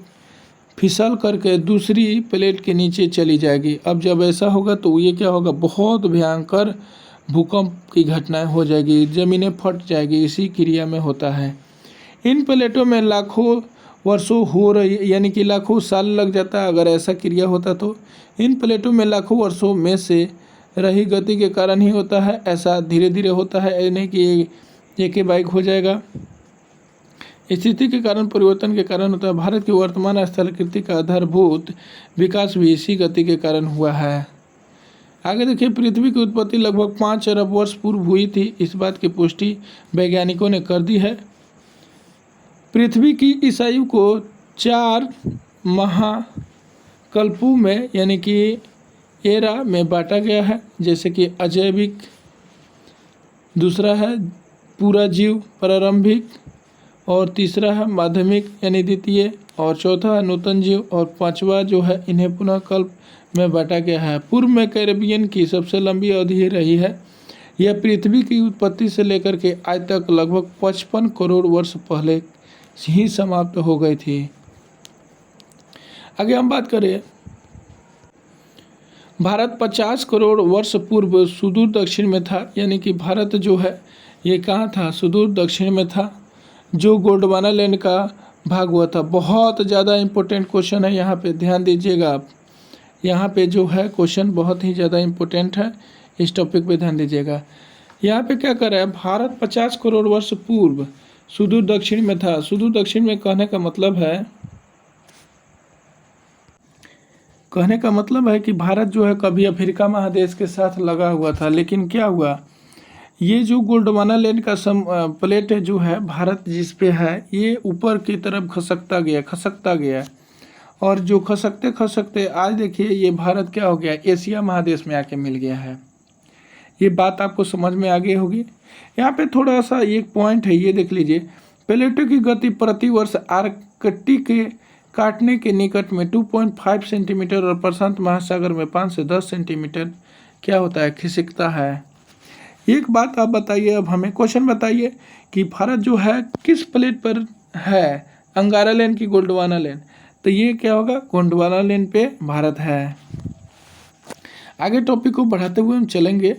फिसल करके दूसरी प्लेट के नीचे चली जाएगी। अब जब ऐसा होगा तो ये क्या होगा, बहुत भयंकर भूकंप की घटनाएं हो जाएगी, ज़मीनें फट जाएगी। इसी क्रिया में होता है। इन प्लेटों में लाखों वर्षों हो रही, यानी कि लाखों साल लग जाता है अगर ऐसा क्रिया होता तो। इन प्लेटों में लाखों वर्षों में से रही गति के कारण ही होता है। ऐसा धीरे धीरे होता है, यानी कि एक ही बाइक हो जाएगा। स्थिति के कारण, परिवर्तन के कारण होता है। भारत की वर्तमान स्थलाकृति का आधारभूत विकास भी इसी गति के कारण हुआ है। आगे देखिए, पृथ्वी की उत्पत्ति लगभग 5 अरब वर्ष पूर्व हुई थी। इस बात की पुष्टि वैज्ञानिकों ने कर दी है। पृथ्वी की इस आयु को 4 महाकल्पों में, यानी कि एरा में बांटा गया है, जैसे कि अजैविक, दूसरा है पूरा जीव प्रारंभिक, और तीसरा है माध्यमिक यानी द्वितीय, और चौथा है नूतन जीव, और पांचवा जो है इन्हें पुनः कल्प में बांटा गया है। पूर्व में कैरेबियन की सबसे लंबी अवधि रही है। यह पृथ्वी की उत्पत्ति से लेकर के आज तक लगभग 55 करोड़ वर्ष पहले ही समाप्त हो गई थी। आगे हम बात करें, भारत 50 करोड़ वर्ष पूर्व सुदूर दक्षिण में था। यानी कि भारत जो है ये कहाँ था, सुदूर दक्षिण में था, जो गोंडवाना लैंड का भाग हुआ था। बहुत ज़्यादा इम्पोर्टेंट क्वेश्चन है, यहाँ पे ध्यान दीजिएगा आप। यहाँ पे जो है क्वेश्चन बहुत ही ज़्यादा इम्पोर्टेंट है, इस टॉपिक पे ध्यान दीजिएगा। यहाँ पे क्या कर रहा है, भारत 50 करोड़ वर्ष पूर्व सुदूर दक्षिण में था। सुदूर दक्षिण में कहने का मतलब है कि भारत जो है कभी अफ्रीका महादेश के साथ लगा हुआ था, लेकिन क्या हुआ, ये जो गोंडवाना लैंड का प्लेट जो है भारत जिस पे है, ये ऊपर की तरफ खसकता गया और जो खसकते खसकते आज देखिए ये भारत क्या हो गया, एशिया महादेश में आके मिल गया है। ये बात आपको समझ में आ गई होगी। यहाँ पे थोड़ा सा एक पॉइंट है, ये देख लीजिए। प्लेटों की गति प्रति वर्ष आर्कटिक के काटने के निकट में 2.5 सेंटीमीटर और प्रशांत महासागर में 5 से 10 सेंटीमीटर क्या होता है, खिसकता है। एक बात आप बताइए, अब हमें क्वेश्चन बताइए कि भारत जो है किस प्लेट पर है, अंगारा लैंड की गोंडवाना लैंड। तो ये क्या होगा, गोंडवाना लैंड पे भारत है। आगे टॉपिक को बढ़ाते हुए हम चलेंगे।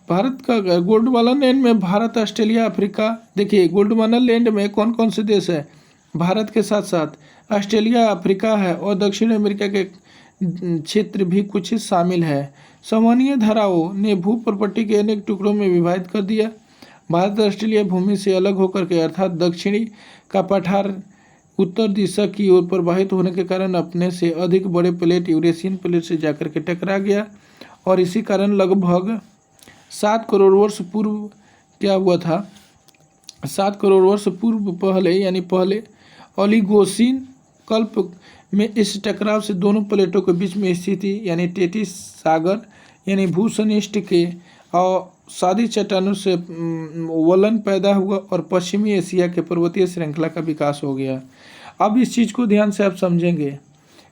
भारत का गोंडवाना लैंड में भारत, ऑस्ट्रेलिया, अफ्रीका। देखिए गोंडवाना लैंड में कौन कौन से देश है, भारत के साथ साथ ऑस्ट्रेलिया, अफ्रीका है और दक्षिण अमेरिका के क्षेत्र भी कुछ शामिल है। सामान्य धाराओं ने भू प्रॉपर्टी के अनेक टुकड़ों में विभाजित कर दिया। भारत ऑस्ट्रेलिया भूमि से अलग होकर के अर्थात दक्षिणी का पठार उत्तर दिशा की ओर प्रवाहित होने के कारण अपने से अधिक बड़े प्लेट यूरेशियन प्लेट से जाकर के टकरा गया और इसी कारण लगभग 7 करोड़ वर्ष पूर्व क्या हुआ था, 7 करोड़ वर्ष पूर्व पहले ओलिगोसीन कल्प में इस टकराव से दोनों प्लेटों के बीच में स्थिति यानी टेथिस सागर यानी भूसनिष्ठ के और सादी चट्टानों से वलन पैदा हुआ और पश्चिमी एशिया के पर्वतीय श्रृंखला का विकास हो गया। अब इस चीज़ को ध्यान से आप समझेंगे।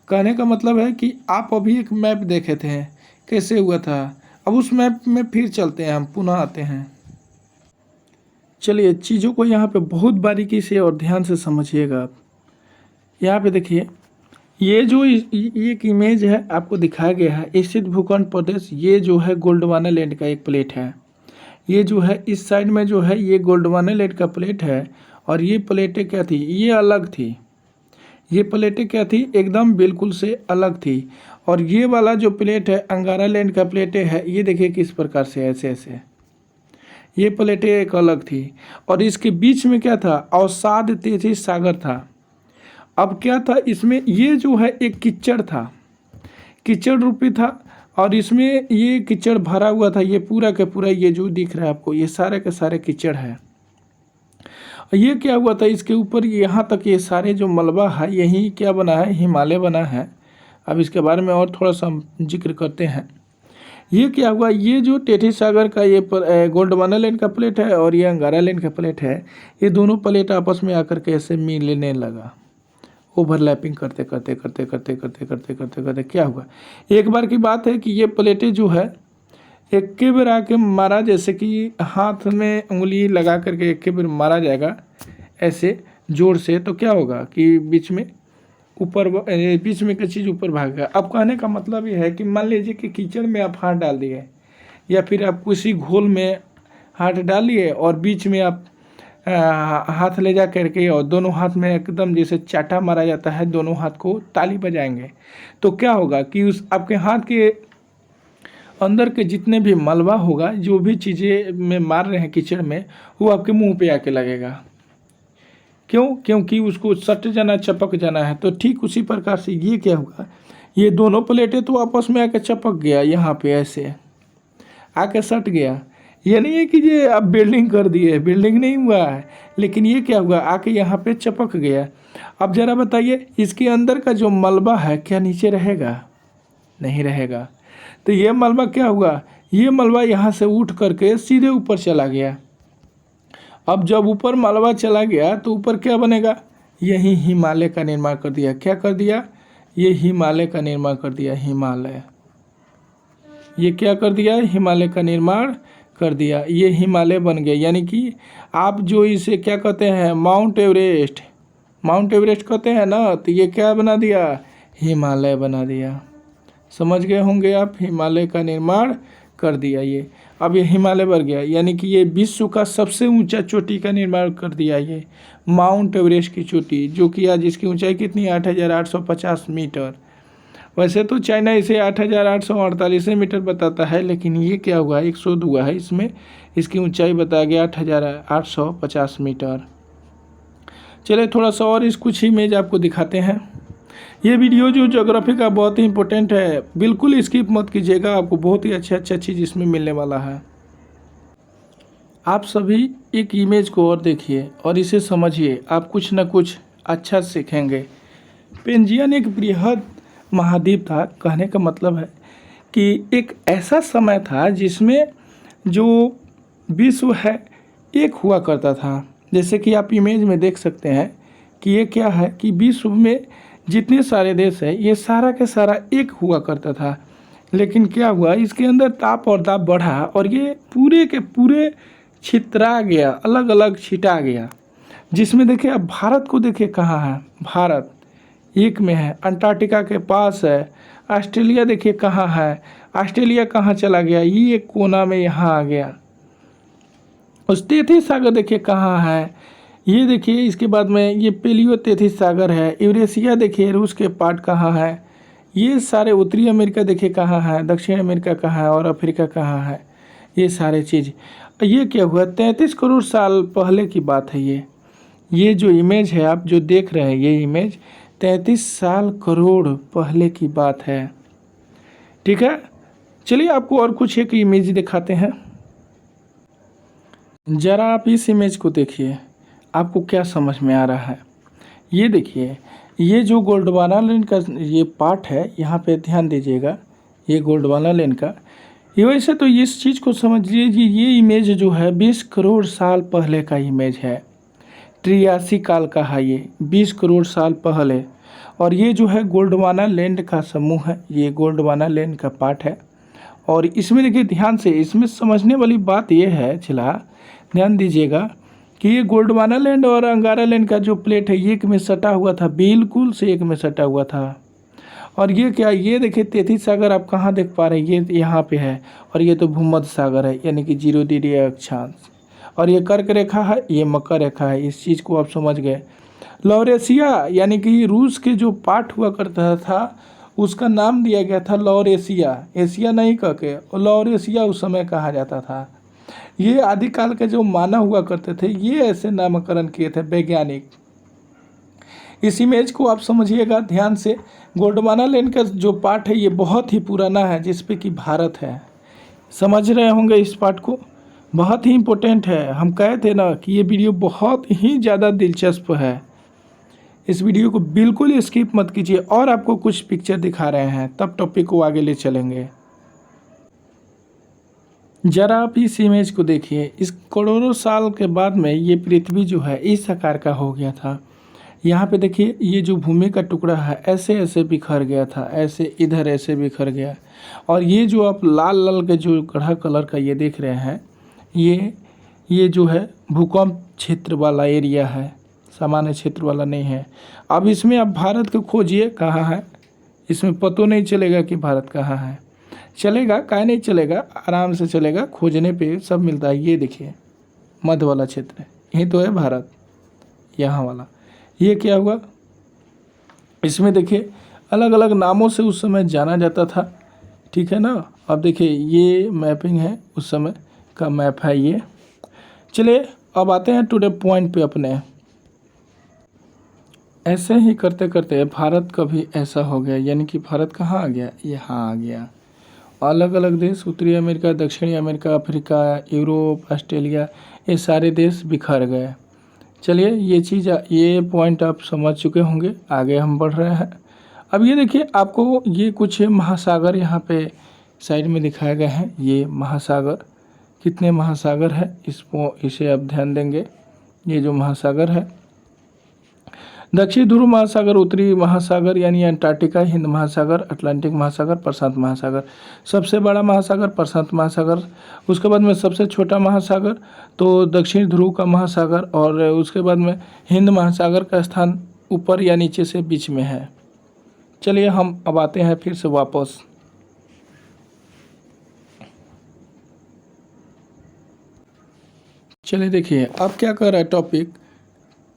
कहने का मतलब है कि आप अभी एक मैप देखे थे कैसे हुआ था, अब उस मैप में फिर चलते हैं, हम पुनः आते हैं। चलिए चीज़ों को यहाँ पे बहुत बारीकी से और ध्यान से समझिएगा आप। यहाँ पे देखिए, ये जो एक इमेज है आपको दिखाया गया है स्थित भूखंड प्रदेश, ये जो है गोंडवाना लैंड का एक प्लेट है। ये जो है इस साइड में जो है ये गोंडवाना लैंड का प्लेट है और ये प्लेटें क्या थी, ये अलग थी। ये प्लेटें क्या थी, एकदम बिल्कुल से अलग थी। और ये वाला जो प्लेट है अंगारा लैंड का प्लेटें है, ये देखिए किस प्रकार से ऐसे ऐसे ये प्लेटें एक अलग थी। और इसके बीच में क्या था, अवसाद तेथिस सागर था। अब क्या था इसमें, ये जो है एक कीचड़ था, कीचड़ रूपी था और इसमें ये कीचड़ भरा हुआ था। ये पूरा का पूरा ये जो दिख रहा है आपको, ये सारे के सारे कीचड़ है। ये क्या हुआ था, इसके ऊपर यहाँ तक ये सारे जो मलबा है यही क्या बना है, हिमालय बना है। अब इसके बारे में और थोड़ा सा जिक्र करते हैं। ये क्या हुआ, ये जो टेथिस सागर का ये गोंडवाना लैंड का प्लेट है और ये अंगारा लैंड का प्लेट है, ये दोनों प्लेट आपस में आकर के ऐसे मिलने लगा। ओवरलैपिंग करते करते करते करते करते करते करते करते क्या हुआ, एक बार की बात है कि ये प्लेटें जो है एक के बार आके मारा, जैसे कि हाथ में उंगली लगा करके एक के बार मारा जाएगा ऐसे जोर से, तो क्या होगा कि बीच में की चीज़ ऊपर भागेगा। अब कहने का मतलब ये है कि मान लीजिए कि कीचड़ में आप हाथ डाल दिए या फिर आप किसी घोल में हाथ डालिए और बीच में आप हाथ ले जा करके और दोनों हाथ में एकदम जैसे चाटा मारा जाता है, दोनों हाथ को ताली बजाएंगे, तो क्या होगा कि उस आपके हाथ के अंदर के जितने भी मलबा होगा, जो भी चीज़ें में मार रहे हैं कीचड़ में, वो आपके मुंह पे आके लगेगा। क्यों, क्योंकि उसको सट जाना, चपक जाना है। तो ठीक उसी प्रकार से ये क्या हुआ, ये दोनों प्लेटें तो आपस में आके चपक गया, यहाँ पे ऐसे आके सट गया। ये नहीं है कि ये आप बिल्डिंग कर दिए, बिल्डिंग नहीं हुआ है, लेकिन ये क्या हुआ, आके यहाँ पे चपक गया। अब ज़रा बताइए इसके अंदर का जो मलबा है क्या नीचे रहेगा, नहीं रहेगा। तो ये मलबा क्या हुआ, ये मलबा यहाँ से उठ करके सीधे ऊपर चला गया। अब जब ऊपर मलबा चला गया तो ऊपर क्या बनेगा, यही हिमालय का निर्माण कर दिया। क्या कर दिया, ये हिमालय का निर्माण कर दिया। हिमालय, ये क्या कर दिया, हिमालय का निर्माण कर दिया। ये हिमालय बन गया, यानी कि आप जो इसे क्या कहते हैं, माउंट एवरेस्ट, माउंट एवरेस्ट कहते हैं ना, तो ये क्या बना दिया, हिमालय बना दिया। समझ गए होंगे आप, हिमालय का निर्माण कर दिया ये। अब ये हिमालय बन गया, यानी कि ये विश्व का सबसे ऊंचा चोटी का निर्माण कर दिया, ये माउंट एवरेस्ट की चोटी, जो कि आज इसकी ऊंचाई कितनी है, 8,850 मीटर। वैसे तो चाइना इसे 8,848 मीटर बताता है, लेकिन ये क्या हुआ, एक शोध हुआ है इसमें, इसकी ऊंचाई बताया गया 8,850 मीटर। चलिए थोड़ा सा और इस कुछ इमेज आपको दिखाते हैं। ये वीडियो जो ज्योग्राफी का बहुत ही इंपॉर्टेंट है, बिल्कुल स्किप मत कीजिएगा, आपको बहुत ही अच्छा चीज़ इसमें मिलने वाला है। आप सभी एक इमेज को और देखिए और इसे समझिए, आप कुछ न कुछ अच्छा सीखेंगे। पेंजियन एक बृहद महाद्वीप था। कहने का मतलब है कि एक ऐसा समय था जिसमें जो विश्व है एक हुआ करता था। जैसे कि आप इमेज में देख सकते हैं कि ये क्या है कि विश्व में जितने सारे देश है ये सारा के सारा एक हुआ करता था। लेकिन क्या हुआ, इसके अंदर ताप और दाब बढ़ा और ये पूरे के पूरे छितरा गया, अलग अलग छिटा गया। जिसमें देखिए अब भारत को देखिए कहाँ है, भारत एक में है, अंटार्कटिका के पास है। ऑस्ट्रेलिया देखिए कहाँ है, ऑस्ट्रेलिया कहाँ चला गया, ये एक कोना में यहाँ आ गया। उस तैतीस सागर देखिए कहाँ है, ये देखिए इसके बाद में ये पेलियो तैतीस सागर है। यूरेशिया देखिए रूस के पार्ट कहाँ है, ये सारे उत्तरी अमेरिका देखिए कहाँ है, दक्षिण अमेरिका कहाँ है और अफ्रीका कहाँ है, ये सारे चीज़। ये क्या हुआ, 33 करोड़ साल पहले की बात है। ये जो इमेज है आप जो देख रहे हैं, ये इमेज 33 साल करोड़ पहले की बात है। ठीक है, चलिए आपको और कुछ एक इमेज दिखाते हैं। ज़रा आप इस इमेज को देखिए, आपको क्या समझ में आ रहा है। ये देखिए, ये जो गोल्डवाना लेन का ये पार्ट है, यहाँ पे ध्यान दीजिएगा, ये गोल्डवाना लेन का ये। वैसे तो इस चीज़ को समझ लीजिए, ये इमेज जो है 20 करोड़ साल पहले का इमेज है। त्रियासी काल का है ये, 20 करोड़ साल पहले। और ये जो है गोल्डवाना लैंड का समूह है, ये गोल्डवाना लैंड का पार्ट है। और इसमें देखिए ध्यान से, इसमें समझने वाली बात ये है, चला ध्यान दीजिएगा कि ये गोल्डवाना लैंड और अंगारा लैंड का जो प्लेट है ये एक में सटा हुआ था, बिल्कुल से एक में सटा हुआ था। और ये क्या, ये देखिए तैतीस सागर आप कहाँ देख पा रहे हैं, ये यहाँ पे है। और ये तो भूमध्य सागर है, यानी कि 0 डिग्री अक्षांश। और ये कर्क रेखा है, ये मकर रेखा है। इस चीज़ को आप समझ गए। लॉरेशिया यानी कि रूस के जो पार्ट हुआ करता था उसका नाम दिया गया था लॉरेशिया, एशिया नहीं कह के, लॉरेशिया उस समय कहा जाता था। ये आदिकाल के जो मानव हुआ करते थे ये ऐसे नामकरण किए थे वैज्ञानिक। इस इमेज को आप समझिएगा ध्यान से। गोल्डवाना लैंड का जो पार्ट है ये बहुत ही पुराना है, जिस पे कि भारत है। समझ रहे होंगे इस पार्ट को, बहुत ही इम्पोर्टेंट है। हम कहे थे ना कि ये वीडियो बहुत ही ज़्यादा दिलचस्प है। इस वीडियो को बिल्कुल स्किप मत कीजिए। और आपको कुछ पिक्चर दिखा रहे हैं, तब टॉपिक को आगे ले चलेंगे। ज़रा आप इस इमेज को देखिए। इस करोड़ों साल के बाद में ये पृथ्वी जो है इस आकार का हो गया था। यहाँ पे देखिए ये जो भूमि का टुकड़ा है ऐसे ऐसे बिखर गया था, ऐसे इधर ऐसे बिखर गया। और ये जो आप लाल लाल के जो गढ़ा कलर का ये देख रहे हैं, ये जो है भूकंप क्षेत्र वाला एरिया है, सामान्य क्षेत्र वाला नहीं है। अब इसमें आप भारत को खोजिए कहाँ है, इसमें पता नहीं चलेगा कि भारत कहाँ है। चलेगा, काहे नहीं चलेगा, आराम से चलेगा, खोजने पे सब मिलता है। ये देखिए मध्य वाला क्षेत्र है, यही तो है भारत, यहाँ वाला। ये क्या हुआ, इसमें देखिए अलग अलग नामों से उस समय जाना जाता था। ठीक है ना। अब देखिए ये मैपिंग है, उस समय का मैप है ये। चलिए अब आते हैं टू द पॉइंट पे अपने। ऐसे ही करते करते भारत कभी ऐसा हो गया, यानी कि भारत कहाँ आ गया, यहाँ आ गया। अलग अलग देश, उत्तरी अमेरिका, दक्षिणी अमेरिका, अफ्रीका, यूरोप, ऑस्ट्रेलिया, ये सारे देश बिखर गए। चलिए ये पॉइंट आप समझ चुके होंगे। आगे हम बढ़ रहे हैं। अब ये देखिए आपको ये कुछ महासागर यहाँ पे साइड में दिखाए गए हैं। ये महासागर, कितने महासागर है इसे आप ध्यान देंगे। ये जो महासागर है, दक्षिण ध्रुव महासागर, उत्तरी महासागर यानी अंटार्कटिका, हिंद महासागर, अटलांटिक महासागर, प्रशांत महासागर। सबसे बड़ा महासागर प्रशांत महासागर, उसके बाद में सबसे छोटा महासागर तो दक्षिण ध्रुव का महासागर, और उसके बाद में हिंद महासागर का स्थान ऊपर या नीचे से बीच में है। चलिए हम अब आते हैं फिर से वापस। चलिए देखिए अब क्या कर रहा है टॉपिक।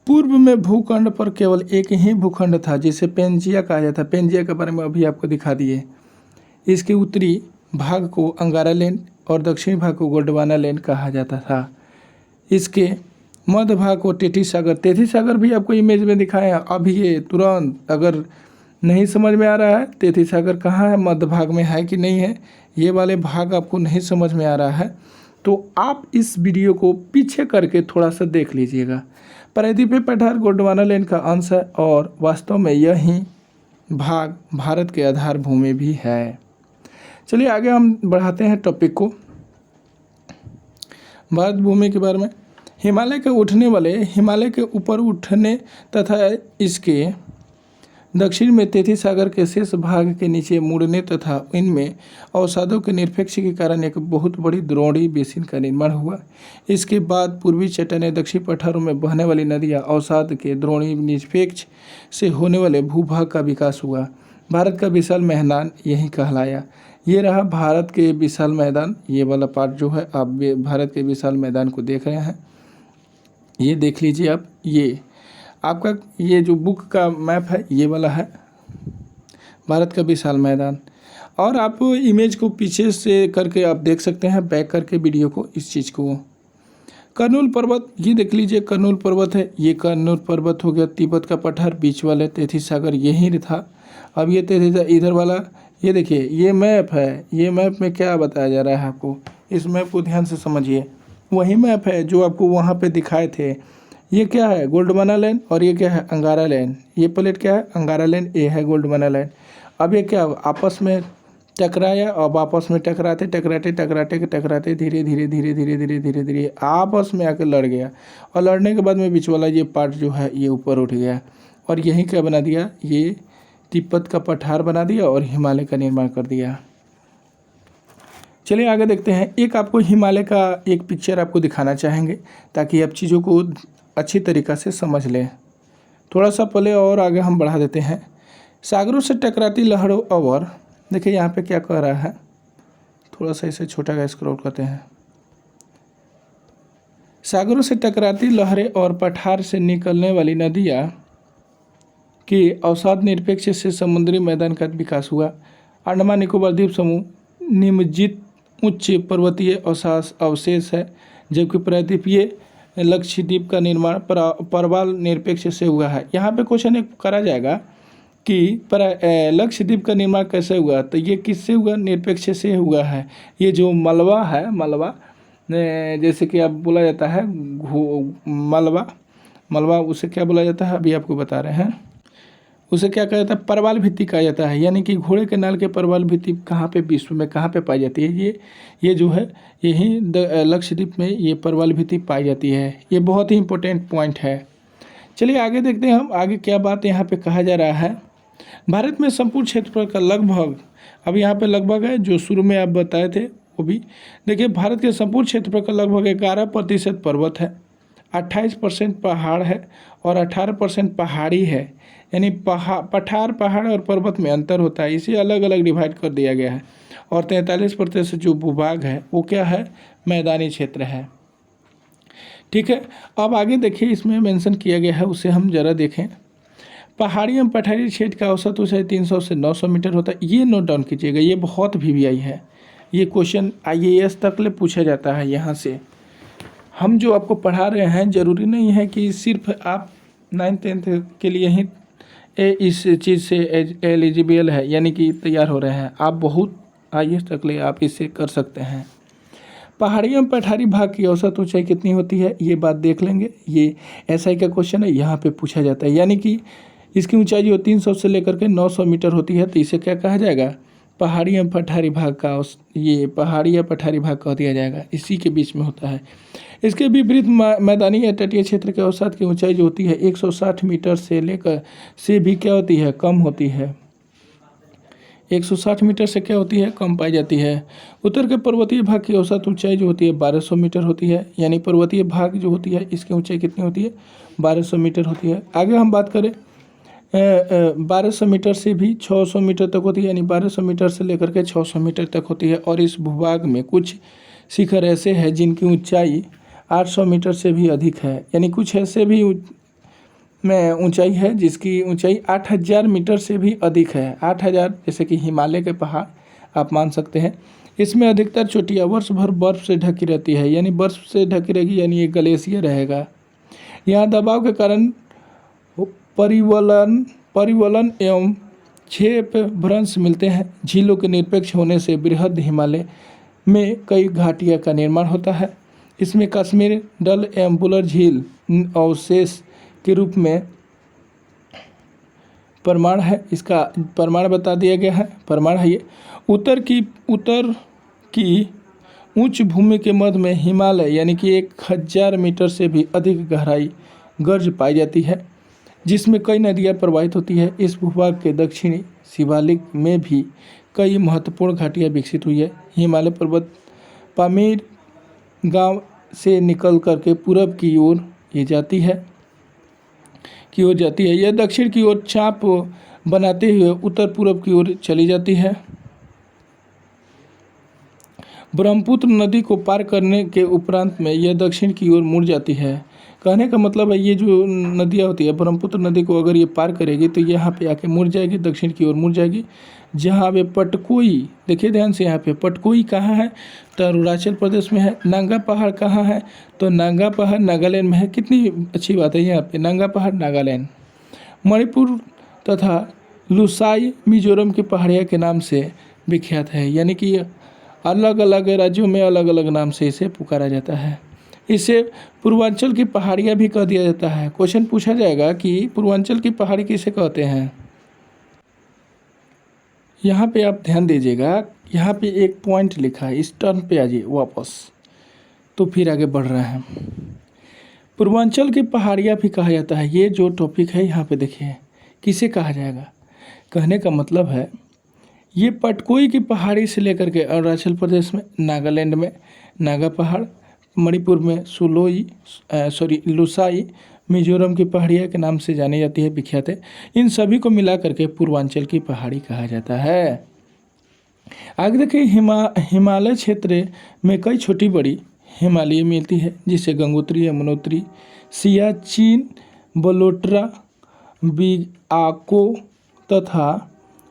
पूर्व में भूखंड पर केवल एक ही भूखंड था जिसे पेंजिया कहा जाता है। पेंजिया के बारे में अभी आपको दिखा दिए। इसके उत्तरी भाग को अंगारा लैंड और दक्षिणी भाग को गोल्डवाना लैंड कहा जाता था। इसके मध्य भाग को तैतीस सागर भी आपको इमेज में दिखाया। अभी ये तुरंत अगर नहीं समझ में आ रहा है तैतीस सागर कहाँ है, मध्य भाग में है कि नहीं है, ये वाले भाग आपको नहीं समझ में आ रहा है तो आप इस वीडियो को पीछे करके थोड़ा सा देख लीजिएगा। प्रायद्वीपीय पठार गोंडवाना लैंड का अंश है और वास्तव में यही भाग भारत के आधार भूमि भी है। चलिए आगे हम बढ़ाते हैं टॉपिक को भारत भूमि के बारे में। हिमालय के उठने वाले हिमालय के ऊपर उठने तथा इसके दक्षिण में तैथी सागर के शेष भाग के नीचे मुड़ने तथा इनमें अवसादों के निरपेक्ष के कारण एक बहुत बड़ी द्रोणी बेसिन का निर्माण हुआ। इसके बाद पूर्वी चट्टानें दक्षिणी पठारों में बहने वाली नदियाँ अवसाद के द्रोणी निरपेक्ष से होने वाले भूभाग का विकास हुआ। भारत का विशाल मैदान यही कहलाया। ये रहा भारत के विशाल मैदान। ये वाला पार्ट जो है आप भारत के विशाल मैदान को देख रहे हैं, ये देख लीजिए आप। ये आपका ये जो बुक का मैप है ये वाला है भारत का विशाल मैदान। और आप इमेज को पीछे से करके आप देख सकते हैं, बैक करके वीडियो को, इस चीज़ को। कर्नूल पर्वत, ये देख लीजिए कर्नूल पर्वत है। ये कर्नूल पर्वत हो गया। तिब्बत का पठार बीच वाले तैथी सागर यहीं था। अब ये तैथी इधर वाला, ये देखिए ये मैप है। ये मैप में क्या बताया जा रहा है आपको, इस मैप को ध्यान से समझिए। वही मैप है जो आपको वहाँ पे दिखाए थे। ये क्या है, गोंडवाना लैंड, और ये क्या है, अंगारा लैंड। ये प्लेट क्या है, अंगारा लैंड, ये है गोंडवाना लैंड। अब ये क्या आपस में टकराया, अब आपस में टकराते टकराते टकराते टकराते धीरे धीरे धीरे धीरे धीरे धीरे धीरे आपस में आकर लड़ गया। और लड़ने के बाद में बीच वाला ये पार्ट जो है ये ऊपर उठ गया और यहीं क्या बना दिया, ये तिब्बत का पठार बना दिया और हिमालय का निर्माण कर दिया। चलिए आगे देखते हैं। एक आपको हिमालय का एक पिक्चर आपको दिखाना चाहेंगे ताकि आप चीज़ों को अच्छी तरीक़ा से समझ लें। थोड़ा सा पहले और आगे हम बढ़ा देते हैं। सागरों से टकराती लहरों और देखिए यहाँ पे क्या कह रहा है, थोड़ा सा इसे छोटा का स्क्रॉल करते हैं। सागरों से टकराती लहरें और पठार से निकलने वाली नदियाँ की अवसाद निरपेक्ष से समुद्री मैदान का विकास हुआ। अंडमान निकोबार द्वीप समूह निमज्जित उच्च पर्वतीय अवशेष है, जबकि प्रायद्वीपीय लक्षद्वीप का निर्माण परवाल निरपेक्ष से हुआ है। यहाँ पे क्वेश्चन करा जाएगा कि लक्षद्वीप का निर्माण कैसे हुआ, तो ये किससे हुआ, निरपेक्ष से हुआ है। ये जो मलबा है, मलबा जैसे कि आप बोला जाता है मलबा उसे क्या बोला जाता है, अभी आपको बता रहे हैं। उसे क्या कहा जाता है, परवाल भित्ति कहा जाता है। यानी कि घोड़े के नाल के परवाल भित्ति कहाँ पे विश्व में कहाँ पे पाई जाती है, ये जो है यहीं लक्षद्वीप में ये परवाल भित्ति पाई जाती है। ये बहुत ही इंपॉर्टेंट पॉइंट है। चलिए आगे देखते हैं हम आगे क्या बात यहाँ पे कहा जा रहा है। भारत में संपूर्ण क्षेत्रफल का लगभग, अब यहाँ पे लगभग है जो शुरू में आप बताए थे वो भी देखिए। भारत के संपूर्ण क्षेत्रफल का लगभग 11% पर्वत है, 28% पहाड़ है और 18% पहाड़ी है। यानी पठार, पहाड़ और पर्वत में अंतर होता है, इसे अलग अलग डिवाइड कर दिया गया है। और 43% जो भूभाग है वो क्या है, मैदानी क्षेत्र है। ठीक है, अब आगे देखिए इसमें मेंशन किया गया है, उसे हम जरा देखें। पहाड़ी एवं पठारी क्षेत्र का औसत ऊंचाई 300 से 900 मीटर होता है। ये नोट डाउन कीजिएगा, ये बहुत VVI है। ये क्वेश्चन IAS तक ले पूछा जाता है। यहाँ से हम जो आपको पढ़ा रहे हैं ज़रूरी नहीं है कि सिर्फ आप 9th 10th के लिए ही इस चीज़ से एलिजिबल है, यानी कि तैयार हो रहे हैं। आप बहुत IAS तक ले आप इसे कर सकते हैं। पहाड़ी एवं पठारी भाग की औसत ऊंचाई कितनी होती है, ये बात देख लेंगे। ये SI का क्वेश्चन है, यहाँ पे पूछा जाता है। यानी कि इसकी ऊंचाई जो 300 से लेकर के 900 मीटर होती है, तो इसे क्या कहा जाएगा, पहाड़ी एवं पठारी भाग का, ये पहाड़ी या पठारी भाग कह दिया जाएगा, इसी के बीच में होता है। इसके विपरीत मैदानी या तटीय क्षेत्र के औसत की ऊंचाई जो होती है 160 मीटर से लेकर से भी क्या होती है, कम होती है। 160 मीटर से क्या होती है, कम पाई जाती है। उत्तर के पर्वतीय भाग की औसत ऊंचाई जो होती है 1200 मीटर होती है। यानी पर्वतीय भाग जो होती है इसकी ऊंचाई कितनी होती है, 1200 मीटर होती है। आगे हम बात करें 1200 मीटर से भी 600 मीटर तक होती है। यानी 1200 मीटर से लेकर के 600 मीटर तक होती है। और इस भूभाग में कुछ शिखर ऐसे हैं जिनकी ऊंचाई 800 मीटर से भी अधिक है। यानी कुछ ऐसे भी में ऊंचाई है जिसकी ऊंचाई 8000 मीटर से भी अधिक है। 8000 जैसे कि हिमालय के पहाड़ आप मान सकते हैं। इसमें अधिकतर चोटियाँ वर्ष भर बर्फ़ से ढकी रहती है। यानी बर्फ़ से ढकी रहेगी, यानी ये ग्लेशियर रहेगा। यहाँ दबाव के कारण परिवलन एवं क्षेप भ्रंश मिलते हैं। झीलों के निरपेक्ष होने से बृहद हिमालय में कई घाटियों का निर्माण होता है। इसमें कश्मीर डल एवं बुलर झील अवशेष के रूप में प्रमाण है। इसका प्रमाण बता दिया गया है। प्रमाण है ये उत्तर की उच्च भूमि के मध्य में हिमालय यानी कि 1000 मीटर से भी अधिक गहराई गर्ज पाई जाती है, जिसमें कई नदियाँ प्रवाहित होती है। इस भूभाग के दक्षिणी शिवालिक में भी कई महत्वपूर्ण घाटियाँ विकसित हुई है। हिमालय पर्वत पामीर गांव से निकल करके पूरब की ओर जाती है यह दक्षिण की ओर चाप बनाते हुए उत्तर पूर्व की ओर चली जाती है। ब्रह्मपुत्र नदी को पार करने के उपरांत में यह दक्षिण की ओर मुड़ जाती है। कहने का मतलब है ये जो नदियाँ होती है, ब्रह्मपुत्र नदी को अगर ये पार करेगी तो यहाँ पे आके मुड़ जाएगी, दक्षिण की ओर मुड़ जाएगी। जहाँ पे पटकोई, देखिए ध्यान से, यहाँ पे पटकोई कहाँ है तो अरुणाचल प्रदेश में है। नांगा पहाड़ कहाँ है तो नांगा पहाड़ नागालैंड में है। कितनी अच्छी बात है, यहाँ पे नांगा पहाड़ नागालैंड। मणिपुर तथा लुसाई मिजोरम की पहाड़ियाँ के नाम से विख्यात है, यानी कि अलग अलग राज्यों में अलग अलग नाम से इसे पुकारा जाता है। इसे पूर्वांचल की पहाड़ियाँ भी कह दिया जाता है। क्वेश्चन पूछा जाएगा कि पूर्वांचल की पहाड़ी किसे कहते हैं। यहाँ पे आप ध्यान दीजिएगा, यहाँ पे एक पॉइंट लिखा है, इस टर्न पे आ जाइए वापस, तो फिर आगे बढ़ रहे हैं। पूर्वांचल की पहाड़ियाँ भी कहा जाता है। ये जो टॉपिक है यहाँ पे देखिए किसे कहा जाएगा। कहने का मतलब है ये पटकोई की पहाड़ी से लेकर के अरुणाचल प्रदेश में, नागालैंड में नागा पहाड़, मणिपुर में लुसाई, मिजोरम की पहाड़ियाँ के नाम से जानी जाती है, विख्यात है। इन सभी को मिला करके पूर्वांचल की पहाड़ी कहा जाता है। आगे देखिए हिमालय क्षेत्र में कई छोटी बड़ी हिमालय मिलती है, जिसे गंगोत्री, यमुनोत्री, सियाचिन, बलोट्रा, बिआको तथा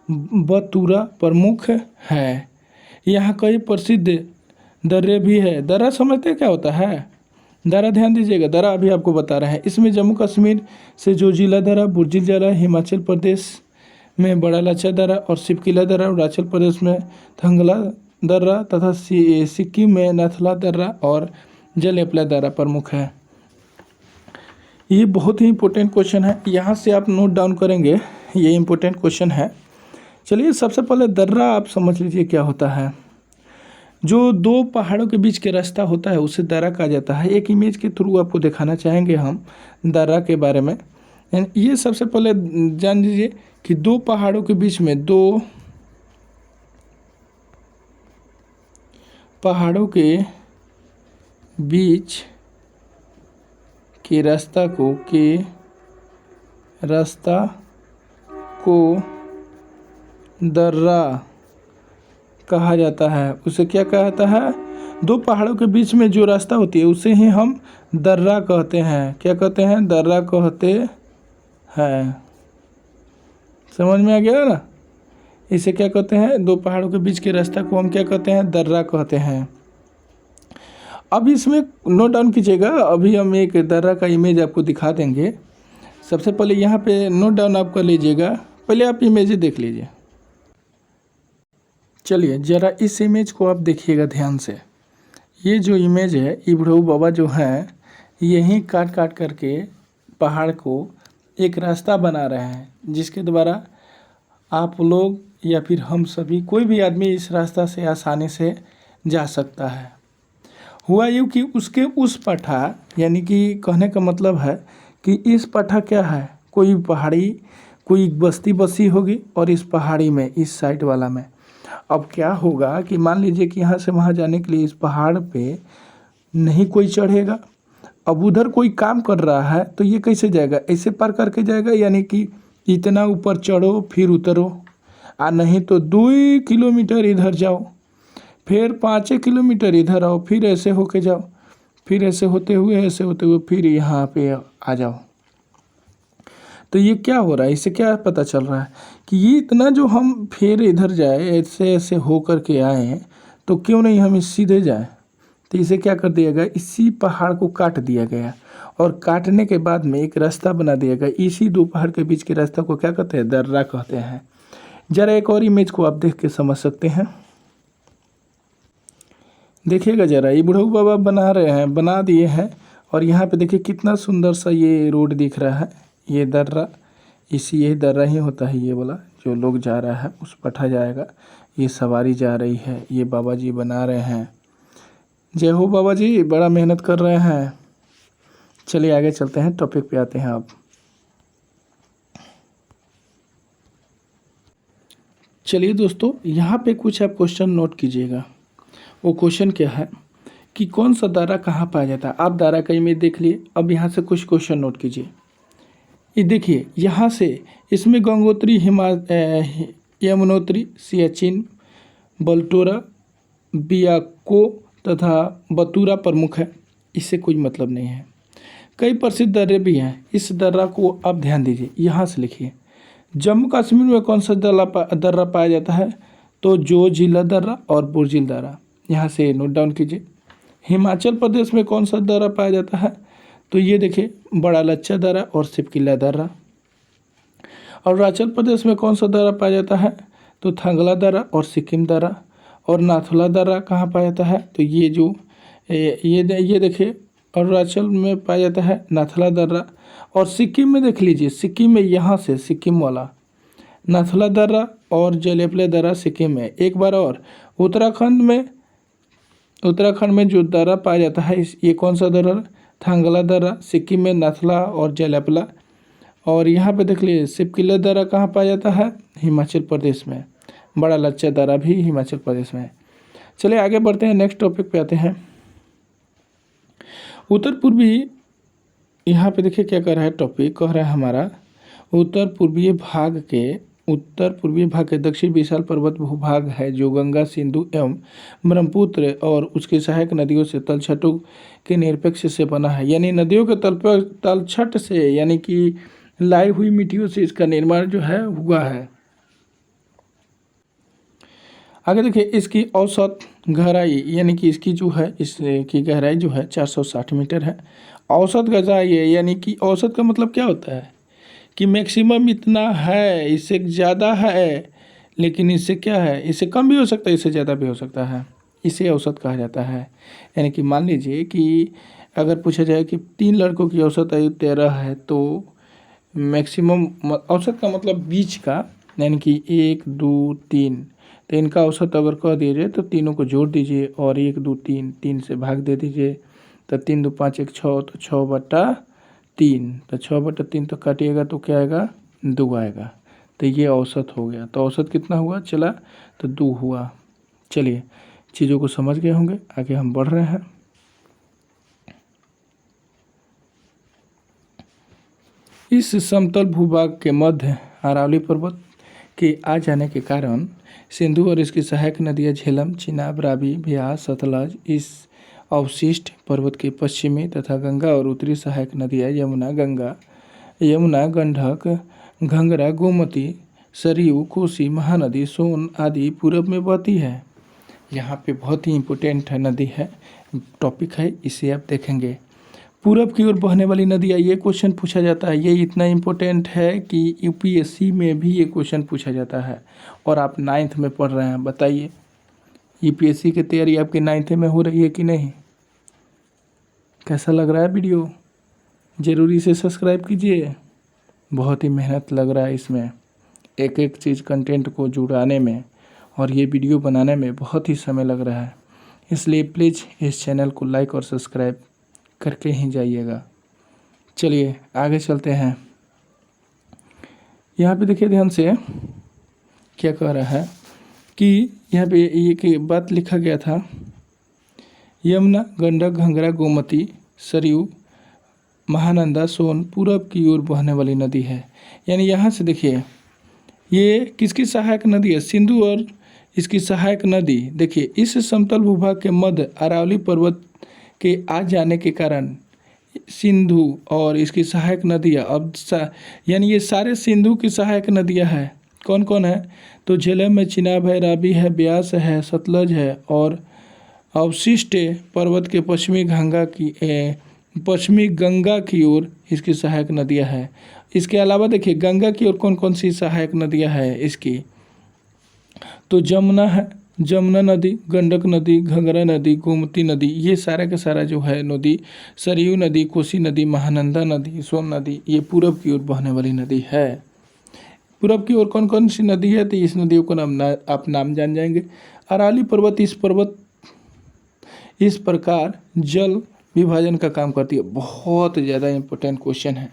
बतूरा प्रमुख है। यहाँ कई प्रसिद्ध दर्रे भी है। दर्रा समझते क्या होता है? दर्रा ध्यान दीजिएगा, दर्रा अभी आपको बता रहे हैं। इसमें जम्मू कश्मीर से जोजिला दर्रा, बुर्जिल दर्रा, हिमाचल प्रदेश में बड़ा लाचा दर्रा और सिपकिला दर्रा, अरुणाचल प्रदेश में थंगला दर्रा तथा सिक्किम में नाथला दर्रा और जलेपला दर्रा प्रमुख है। ये बहुत ही इंपॉर्टेंट क्वेश्चन है, यहाँ से आप नोट डाउन करेंगे, ये इंपॉर्टेंट क्वेश्चन है। चलिए सबसे पहले दर्रा आप समझ लीजिए क्या होता है। जो दो पहाड़ों के बीच के रास्ता होता है उसे दर्रा कहा जाता है। एक इमेज के थ्रू आपको दिखाना चाहेंगे हम दर्रा के बारे में। ये सबसे पहले जान लीजिए कि दो पहाड़ों के बीच में, दो पहाड़ों के बीच के रास्ता को दर्रा कहा जाता है। उसे क्या कहा जाता है? दो पहाड़ों के बीच में जो रास्ता होती है उसे ही हम दर्रा कहते हैं। क्या कहते हैं? दर्रा कहते हैं। समझ में आ गया ना? इसे क्या कहते हैं? दो पहाड़ों के बीच के रास्ता को हम क्या कहते हैं? दर्रा कहते हैं। अब इसमें नोट डाउन कीजिएगा, अभी हम एक दर्रा का इमेज आपको दिखा देंगे। सबसे पहले यहाँ पे नोट डाउन आप कर लीजिएगा, पहले आप इमेज देख लीजिए। चलिए ज़रा इस इमेज को आप देखिएगा ध्यान से। ये जो इमेज है, इब्राहिम बाबा जो हैं यहीं काट काट करके पहाड़ को एक रास्ता बना रहे हैं, जिसके द्वारा आप लोग या फिर हम सभी, कोई भी आदमी इस रास्ता से आसानी से जा सकता है। हुआ यूँ कि उसके उस पठा, यानी कि कहने का मतलब है कि इस पठा क्या है, कोई पहाड़ी, कोई बस्ती बसी होगी और इस पहाड़ी में, इस साइड वाला में अब क्या होगा कि मान लीजिए कि यहाँ से वहाँ जाने के लिए इस पहाड़ पे नहीं कोई चढ़ेगा। अब उधर कोई काम कर रहा है तो ये कैसे जाएगा? ऐसे पार करके जाएगा, यानी कि इतना ऊपर चढ़ो फिर उतरो, नहीं तो 2 किलोमीटर इधर जाओ, फिर 5 किलोमीटर इधर आओ, फिर ऐसे होके जाओ, फिर ऐसे होते हुए फिर यहाँ पे आ जाओ। तो ये क्या हो रहा है? इससे क्या पता चल रहा है कि ये इतना जो हम फिर इधर जाए, ऐसे ऐसे हो कर के आए, तो क्यों नहीं हम सीधे जाए? तो इसे क्या कर दिया गया? इसी पहाड़ को काट दिया गया और काटने के बाद में एक रास्ता बना दिया गया। इसी दो पहाड़ के बीच के रास्ता को क्या कहते हैं? दर्रा कहते हैं। ज़रा एक और इमेज को आप देख के समझ सकते हैं। देखिएगा ज़रा, ये बुढ़ऊ बाबा बना रहे हैं, बना दिए हैं। और यहाँ पे देखिए कितना सुंदर सा ये रोड दिख रहा है। ये दर्रा, यही दर्रा ही होता है ये वाला, जो लोग जा रहा है उस पठा जाएगा। ये सवारी जा रही है, ये बाबा जी बना रहे हैं। जय हो बाबा जी, बड़ा मेहनत कर रहे हैं। चलिए आगे चलते हैं, टॉपिक पे आते हैं। आप चलिए दोस्तों, यहाँ पे कुछ आप क्वेश्चन नोट कीजिएगा। वो क्वेश्चन क्या है कि कौन सा दायरा कहाँ पाया जाता है। आप दायरा का इमेज देख लिए, अब यहाँ से कुछ क्वेश्चन नोट कीजिए। ये देखिए, यहाँ से इसमें गंगोत्री, यमुनोत्री, सियाचिन, बलटोरा, बियाको तथा बतूरा प्रमुख है। इससे कोई मतलब नहीं है। कई प्रसिद्ध दर्रे भी हैं। इस दर्रा को आप ध्यान दीजिए, यहाँ से लिखिए। जम्मू कश्मीर में कौन सा दर्रा पाया जाता है, तो जोजिला दर्रा और बुर्जिल दर्रा, यहाँ से नोट डाउन कीजिए। हिमाचल प्रदेश में कौन सा दर्रा पाया जाता है, तो ये देखिए बड़ा लच्छा दर्रा और सिपकिला दर्रा। और अरुणाचल प्रदेश में कौन सा दर्रा पाया जाता है, तो थांगला दर्रा और सिक्किम दर्रा। और नाथुला दर्रा कहाँ पाया जाता है, तो ये देखिए अरुणाचल में पाया जाता है नाथुला दर्रा। और सिक्किम में देख लीजिए, सिक्किम में यहाँ से सिक्किम वाला नाथुला दर्रा और जलेपले दर्रा सिक्किम में। एक बार और, उत्तराखंड में जो दर्रा पाया जाता है, ये कौन सा दर्रा, थांगला दर्रा। सिक्किम में नाथुला और जलेपला। और यहाँ पे देख लीजिए सिपकिला दर्रा कहाँ पाया जाता है, हिमाचल प्रदेश में। बड़ा लच्छा दर्रा भी हिमाचल प्रदेश में है। चलिए आगे बढ़ते हैं, नेक्स्ट टॉपिक पे आते हैं। उत्तर पूर्वी, यहाँ पे देखिए क्या कर रहा है, टॉपिक कह रहा है हमारा उत्तर पूर्वीय भाग के दक्षिण विशाल पर्वत भूभाग है, जो गंगा, सिंधु एवं ब्रह्मपुत्र और उसकी सहायक नदियों से तलछटों के निरपेक्ष से बना है। यानी नदियों के तलछट से, यानी कि लाई हुई मिट्टियों से इसका निर्माण जो है हुआ है। आगे देखिए, इसकी औसत गहराई, यानी कि इसकी जो है, इसकी गहराई जो है 460 मीटर है। औसत गहराई है, यानी कि औसत का मतलब क्या होता है कि मैक्सिमम इतना है, इससे ज़्यादा है, लेकिन इससे क्या है, इससे कम भी हो सकता है, इससे ज़्यादा भी हो सकता है। इसे औसत कहा जाता है। यानी कि मान लीजिए कि अगर पूछा जाए कि 3 लड़कों की औसत आयु 13 है, तो मैक्सिमम औसत का मतलब बीच का, यानी कि 1 2 3, तो इनका औसत अगर कह दिया जाए तो तीनों को जोड़ दीजिए और 1 2 3 से भाग दे दीजिए, तो 3 2 5 1 6, तो 6/3, तो 6/3 तो काटिएगा तो क्या आएगा, 2 आएगा। तो ये औसत हो गया। तो औसत कितना हुआ, चला तो 2 हुआ। चलिए, चीज़ों को समझ गए होंगे, आगे हम बढ़ रहे हैं। इस समतल भूभाग के मध्य अरावली पर्वत के आ जाने के कारण सिंधु और इसकी सहायक नदियाँ झेलम, चिनाब, रावी, ब्यास, सतलज इस अवशिष्ट पर्वत के पश्चिमी तथा गंगा और उत्तरी सहायक नदियाँ यमुना, गंडक, घंगरा, गोमती, सरयू, कोसी, महानदी, सोन आदि पूरब में बहती है। यहाँ पे बहुत ही इम्पोर्टेंट नदी है, टॉपिक है, इसे आप देखेंगे। पूरब की ओर बहने वाली नदियाँ, ये क्वेश्चन पूछा जाता है। ये इतना इम्पोर्टेंट है कि यूपीएससी में भी ये क्वेश्चन पूछा जाता है। और आप 9th में पढ़ रहे हैं, बताइए यूपीएससी की तैयारी आपकी 9th में हो रही है कि नहीं। कैसा लग रहा है वीडियो, ज़रूरी से सब्सक्राइब कीजिए। बहुत ही मेहनत लग रहा है इसमें, एक एक चीज़ कंटेंट को जुड़ाने में और ये वीडियो बनाने में बहुत ही समय लग रहा है। इसलिए प्लीज़ इस चैनल को लाइक और सब्सक्राइब करके ही जाइएगा। चलिए आगे चलते हैं। यहाँ पे देखिए ध्यान से, क्या कह रहा है कि यहाँ पे एक बात लिखा गया था, यमुना, गंडक, घंगरा, गोमती, सरयू, महानंदा, सोन पूरब की ओर बहने वाली नदी है। यानी यहाँ से देखिए, ये किसकी सहायक नदी है, सिंधु और इसकी सहायक नदी। देखिए, इस समतल भूभाग के मध्य अरावली पर्वत के आ जाने के कारण सिंधु और इसकी सहायक नदियाँ, यानी ये सारे सिंधु की सहायक नदियाँ हैं। कौन कौन है, तो झेलम है, चिनाब है, रावी है, ब्यास है, सतलज है और अवशिष्ट पर्वत के पश्चिमी गंगा की ओर इसकी सहायक नदियाँ हैं। इसके अलावा देखिए गंगा की ओर कौन कौन सी सहायक नदियाँ हैं इसकी, तो जमुना है, जमुना नदी, गंडक नदी, घंघरा नदी, गोमती नदी, ये सारा का सारा जो है नदी, सरयू नदी, कोसी नदी, महानंदा नदी, सोन नदी, ये पूरब की ओर बहने वाली नदी है। पूरब की ओर कौन कौन सी नदी है, तो इस नदियों को आप नाम जान जाएंगे। अरावली पर्वत, इस प्रकार जल विभाजन का काम करती है। बहुत ज़्यादा इम्पोर्टेंट क्वेश्चन है,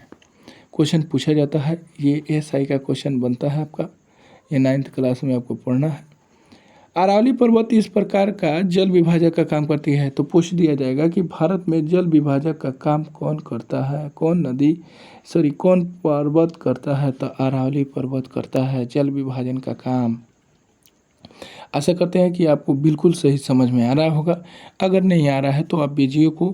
क्वेश्चन पूछा जाता है, ये एसआई का क्वेश्चन बनता है आपका, ये 9th क्लास में आपको पढ़ना है। अरावली पर्वत इस प्रकार का जल विभाजक का काम करती है, तो पूछ दिया जाएगा कि भारत में जल विभाजक का काम कौन करता है, कौन पर्वत करता है, तो अरावली पर्वत करता है जल विभाजन का काम। आशा करते हैं कि आपको बिल्कुल सही समझ में आ रहा होगा। अगर नहीं आ रहा है तो आप वीडियो को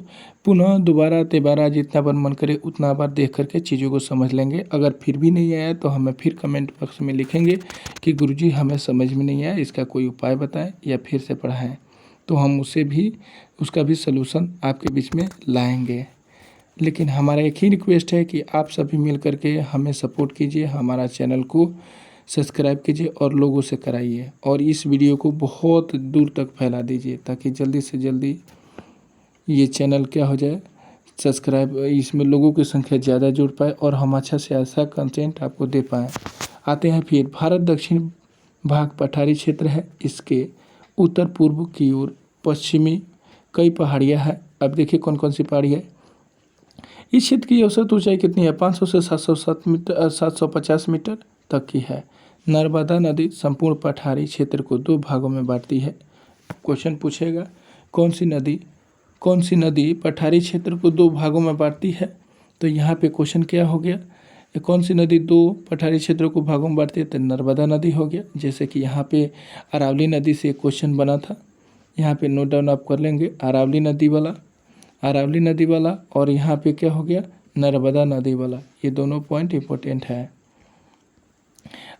पुनः दोबारा तिबारा जितना बार मन करे उतना बार देख करके चीज़ों को समझ लेंगे। अगर फिर भी नहीं आया तो हमें फिर कमेंट बॉक्स में लिखेंगे कि गुरुजी हमें समझ में नहीं आया, इसका कोई उपाय बताएं या फिर से पढ़ाएं, तो हम उसका भी सलूशन आपके बीच में लाएंगे। लेकिन हमारा एक ही रिक्वेस्ट है कि आप सभी मिल करके हमें सपोर्ट कीजिए, हमारा चैनल को सब्सक्राइब कीजिए और लोगों से कराइए, और इस वीडियो को बहुत दूर तक फैला दीजिए ताकि जल्दी से जल्दी ये चैनल क्या हो जाए, सब्सक्राइब, इसमें लोगों की संख्या ज़्यादा जुड़ पाए और हम अच्छा से अच्छा कंटेंट आपको दे पाएँ। आते हैं फिर, भारत दक्षिण भाग पठारी क्षेत्र है, इसके उत्तर पूर्व की ओर पश्चिमी कई पहाड़ियाँ हैं। अब देखिए कौन कौन सी पहाड़ी है। इस क्षेत्र की औसत ऊंचाई कितनी है, 500 से 707 मीटर 750 मीटर तक की है। नर्मदा नदी संपूर्ण पठारी क्षेत्र को 2 भागों में बांटती है। क्वेश्चन पूछेगा कौन सी नदी पठारी क्षेत्र को 2 भागों में बांटती है, तो यहाँ पे क्वेश्चन क्या हो गया, कौन सी नदी 2 पठारी क्षेत्रों को भागों में बांटती है, तो नर्मदा नदी हो गया। जैसे कि यहाँ पे अरावली नदी से क्वेश्चन बना था, यहाँ पे नोट डाउन आप कर लेंगे, अरावली नदी वाला और यहाँ पे क्या हो गया, नर्मदा नदी वाला। ये दोनों पॉइंट इंपॉर्टेंट है।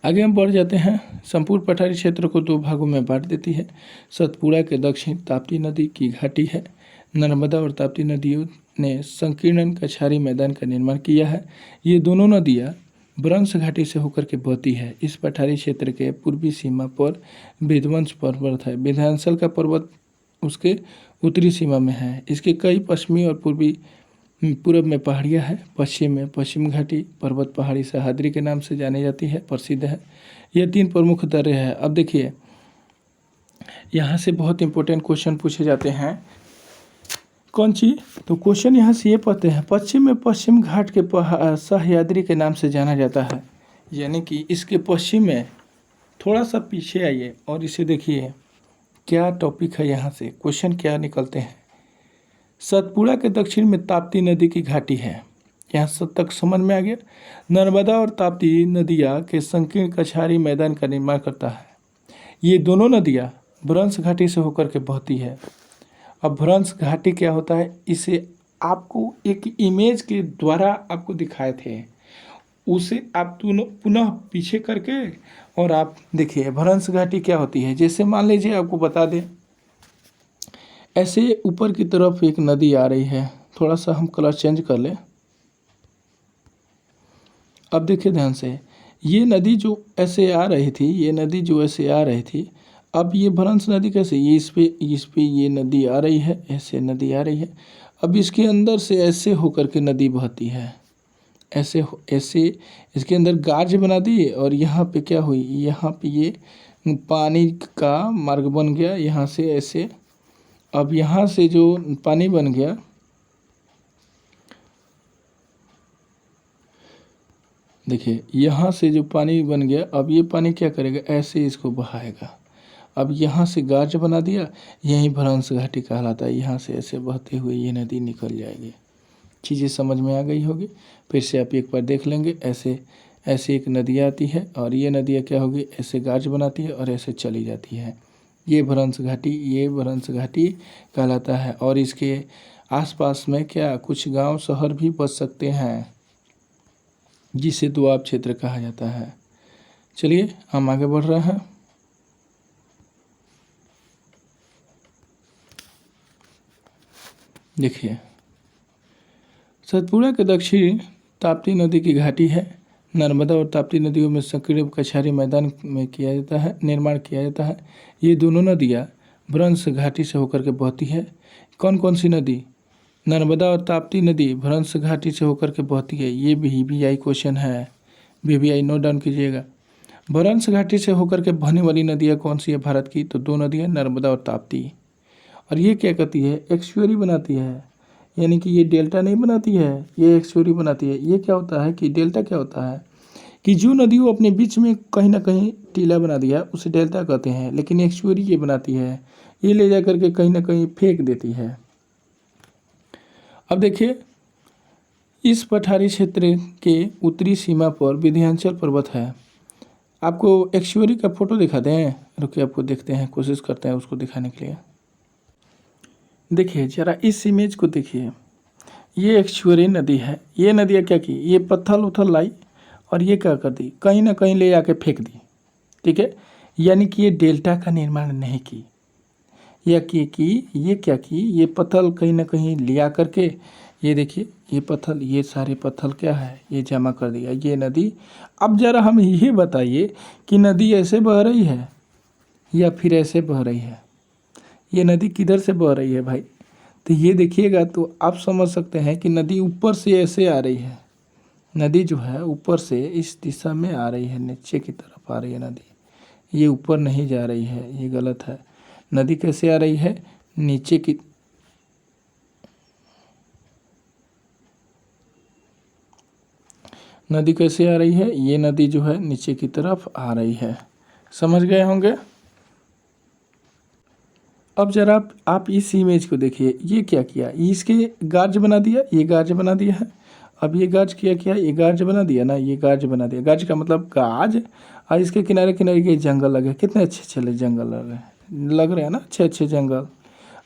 आगे हम बढ़ जाते हैं। संपूर्ण पठारी क्षेत्र को 2 भागों में बांट देती है। सतपुड़ा के दक्षिण ताप्ती नदी की घाटी है। नर्मदा और ताप्ती नदियों ने संकीर्ण कछारी मैदान का निर्माण किया है। ये दोनों नदियाँ ब्रह्मस घाटी से होकर के बहती है। इस पठारी क्षेत्र के पूर्वी सीमा पर विध्वंस पर्वत है। विंध्याचल का पर्वत उसके उत्तरी सीमा में है। इसके कई पश्चिमी और पूर्व में पहाड़ियाँ हैं। पश्चिम में पश्चिम घाटी पर्वत पहाड़ी सह्याद्री के नाम से जानी जाती है, प्रसिद्ध है। ये 3 प्रमुख दर्रे हैं। अब देखिए यहाँ से बहुत इंपॉर्टेंट क्वेश्चन पूछे जाते हैं। कौन सी, तो क्वेश्चन यहाँ से ये पढ़ते हैं, पश्चिम में पश्चिम घाट के सह्याद्री के नाम से जाना जाता है। यानी कि इसके पश्चिम में थोड़ा सा पीछे आइए और इसे देखिए क्या टॉपिक है। यहाँ से क्वेश्चन क्या निकलते हैं। सतपुड़ा के दक्षिण में ताप्ती नदी की घाटी है। यहाँ सब तक समझ में आ गया। नर्मदा और ताप्ती नदियाँ के संकीर्ण कछारी मैदान का निर्माण करता है। ये दोनों नदियाँ ब्रह्मस घाटी से होकर के बहती है। अब ब्रह्मस घाटी क्या होता है, इसे आपको एक इमेज के द्वारा आपको दिखाए थे, उसे आप पुनः पीछे करके और आप देखिए ब्रह्मस घाटी क्या होती है। जैसे मान लीजिए आपको बता दें, ऐसे ऊपर की तरफ एक नदी आ रही है, थोड़ा सा हम कलर चेंज कर लें। अब देखिए ध्यान से, ये नदी जो ऐसे आ रही थी, अब ये ब्रह्मस नदी कैसे, ये इस पे ये नदी आ रही है, ऐसे नदी आ रही है। अब इसके अंदर से ऐसे होकर के नदी बहती है, ऐसे इसके अंदर गाज बना दी और यहाँ पे क्या हुई, यहाँ पे ये पानी का मार्ग बन गया यहाँ से ऐसे। अब यहाँ से जो पानी बन गया, देखिए यहाँ से जो पानी बन गया, अब ये पानी क्या करेगा, ऐसे इसको बहाएगा। अब यहाँ से गाज बना दिया, यही ब्रह्मस घाटी कहलाता है। यहाँ से ऐसे बहते हुए ये नदी निकल जाएगी। चीज़ें समझ में आ गई होगी। फिर से आप एक बार देख लेंगे। ऐसे एक नदी आती है और ये नदियाँ क्या होगी, ऐसे गाज बनाती है और ऐसे चली जाती है। ये ब्रह्मस घाटी कहलाता है। और इसके आसपास में क्या कुछ गांव शहर भी बस सकते हैं, जिसे दोआब क्षेत्र कहा जाता है। चलिए हम आगे बढ़ रहे हैं। देखिए सतपुड़ा के दक्षिण ताप्ती नदी की घाटी है। नर्मदा और ताप्ती नदियों में संकीर्ण कछारी मैदान में किया जाता है, निर्माण किया जाता है। ये दोनों नदियाँ भ्रंश घाटी से होकर के बहती है। कौन कौन सी नदी? नर्मदा और ताप्ती नदी भ्रंश घाटी से होकर के बहती है। ये VVI क्वेश्चन है, VVI नोट डाउन कीजिएगा। भ्रंश घाटी से होकर के बहने वाली नदियाँ कौन सी है भारत की? तो दो नदियाँ, नर्मदा और ताप्ती। और ये क्या करती है? एक्सुअरी बनाती है, यानी कि ये डेल्टा नहीं बनाती है, ये एक्सुअरी बनाती है। ये क्या होता है कि डेल्टा क्या होता है कि जो नदियों अपने बीच में कहीं ना कहीं टीला बना दिया उसे डेल्टा कहते हैं, लेकिन एक्सुअरी ये बनाती है, ये ले जा करके कहीं ना कहीं फेंक देती है। अब देखिए, इस पठारी क्षेत्र के उत्तरी सीमा पर विंध्याचल पर्वत है। आपको एक्सुअरी का फोटो दिखा दें, रुकिए आपको देखते हैं, कोशिश करते हैं उसको दिखाने के लिए। देखिए जरा इस इमेज को देखिए, ये एक्सुअरी नदी है। ये नदियाँ क्या की, ये पत्थर उथल लाई और ये क्या कर दी, कहीं ना कहीं ले आके फेंक दी। ठीक है, यानी कि ये डेल्टा का निर्माण नहीं की, या ये क्या की, ये पत्थर कहीं ना कहीं ले आ करके, ये देखिए ये पत्थर, ये सारे पत्थर क्या है, ये जमा कर दिया ये नदी। अब जरा हम ये बताइए कि नदी ऐसे बह रही है या फिर ऐसे बह रही है? ये नदी किधर से बह रही है भाई? तो ये देखिएगा तो आप समझ सकते हैं कि नदी ऊपर से ऐसे आ रही है। नदी जो है ऊपर से इस दिशा में आ रही है, नीचे की तरफ आ रही है नदी, ये ऊपर नहीं जा रही है, ये गलत है। नदी कैसे आ रही है? नीचे की, नदी कैसे आ रही है? ये नदी जो है नीचे की तरफ आ रही है। समझ गए होंगे। अब जरा आप इस इमेज को देखिए, ये क्या किया, इसके गार्ज बना दिया, ये गार्ज बना दिया है। अब ये गार्ज किया, ये गार्ज बना दिया ना, ये गार्ज बना दिया। गार्ज का मतलब गाज, और इसके किनारे किनारे के जंगल लगे, कितने अच्छे जंगल लग रहे हैं ना, अच्छे जंगल।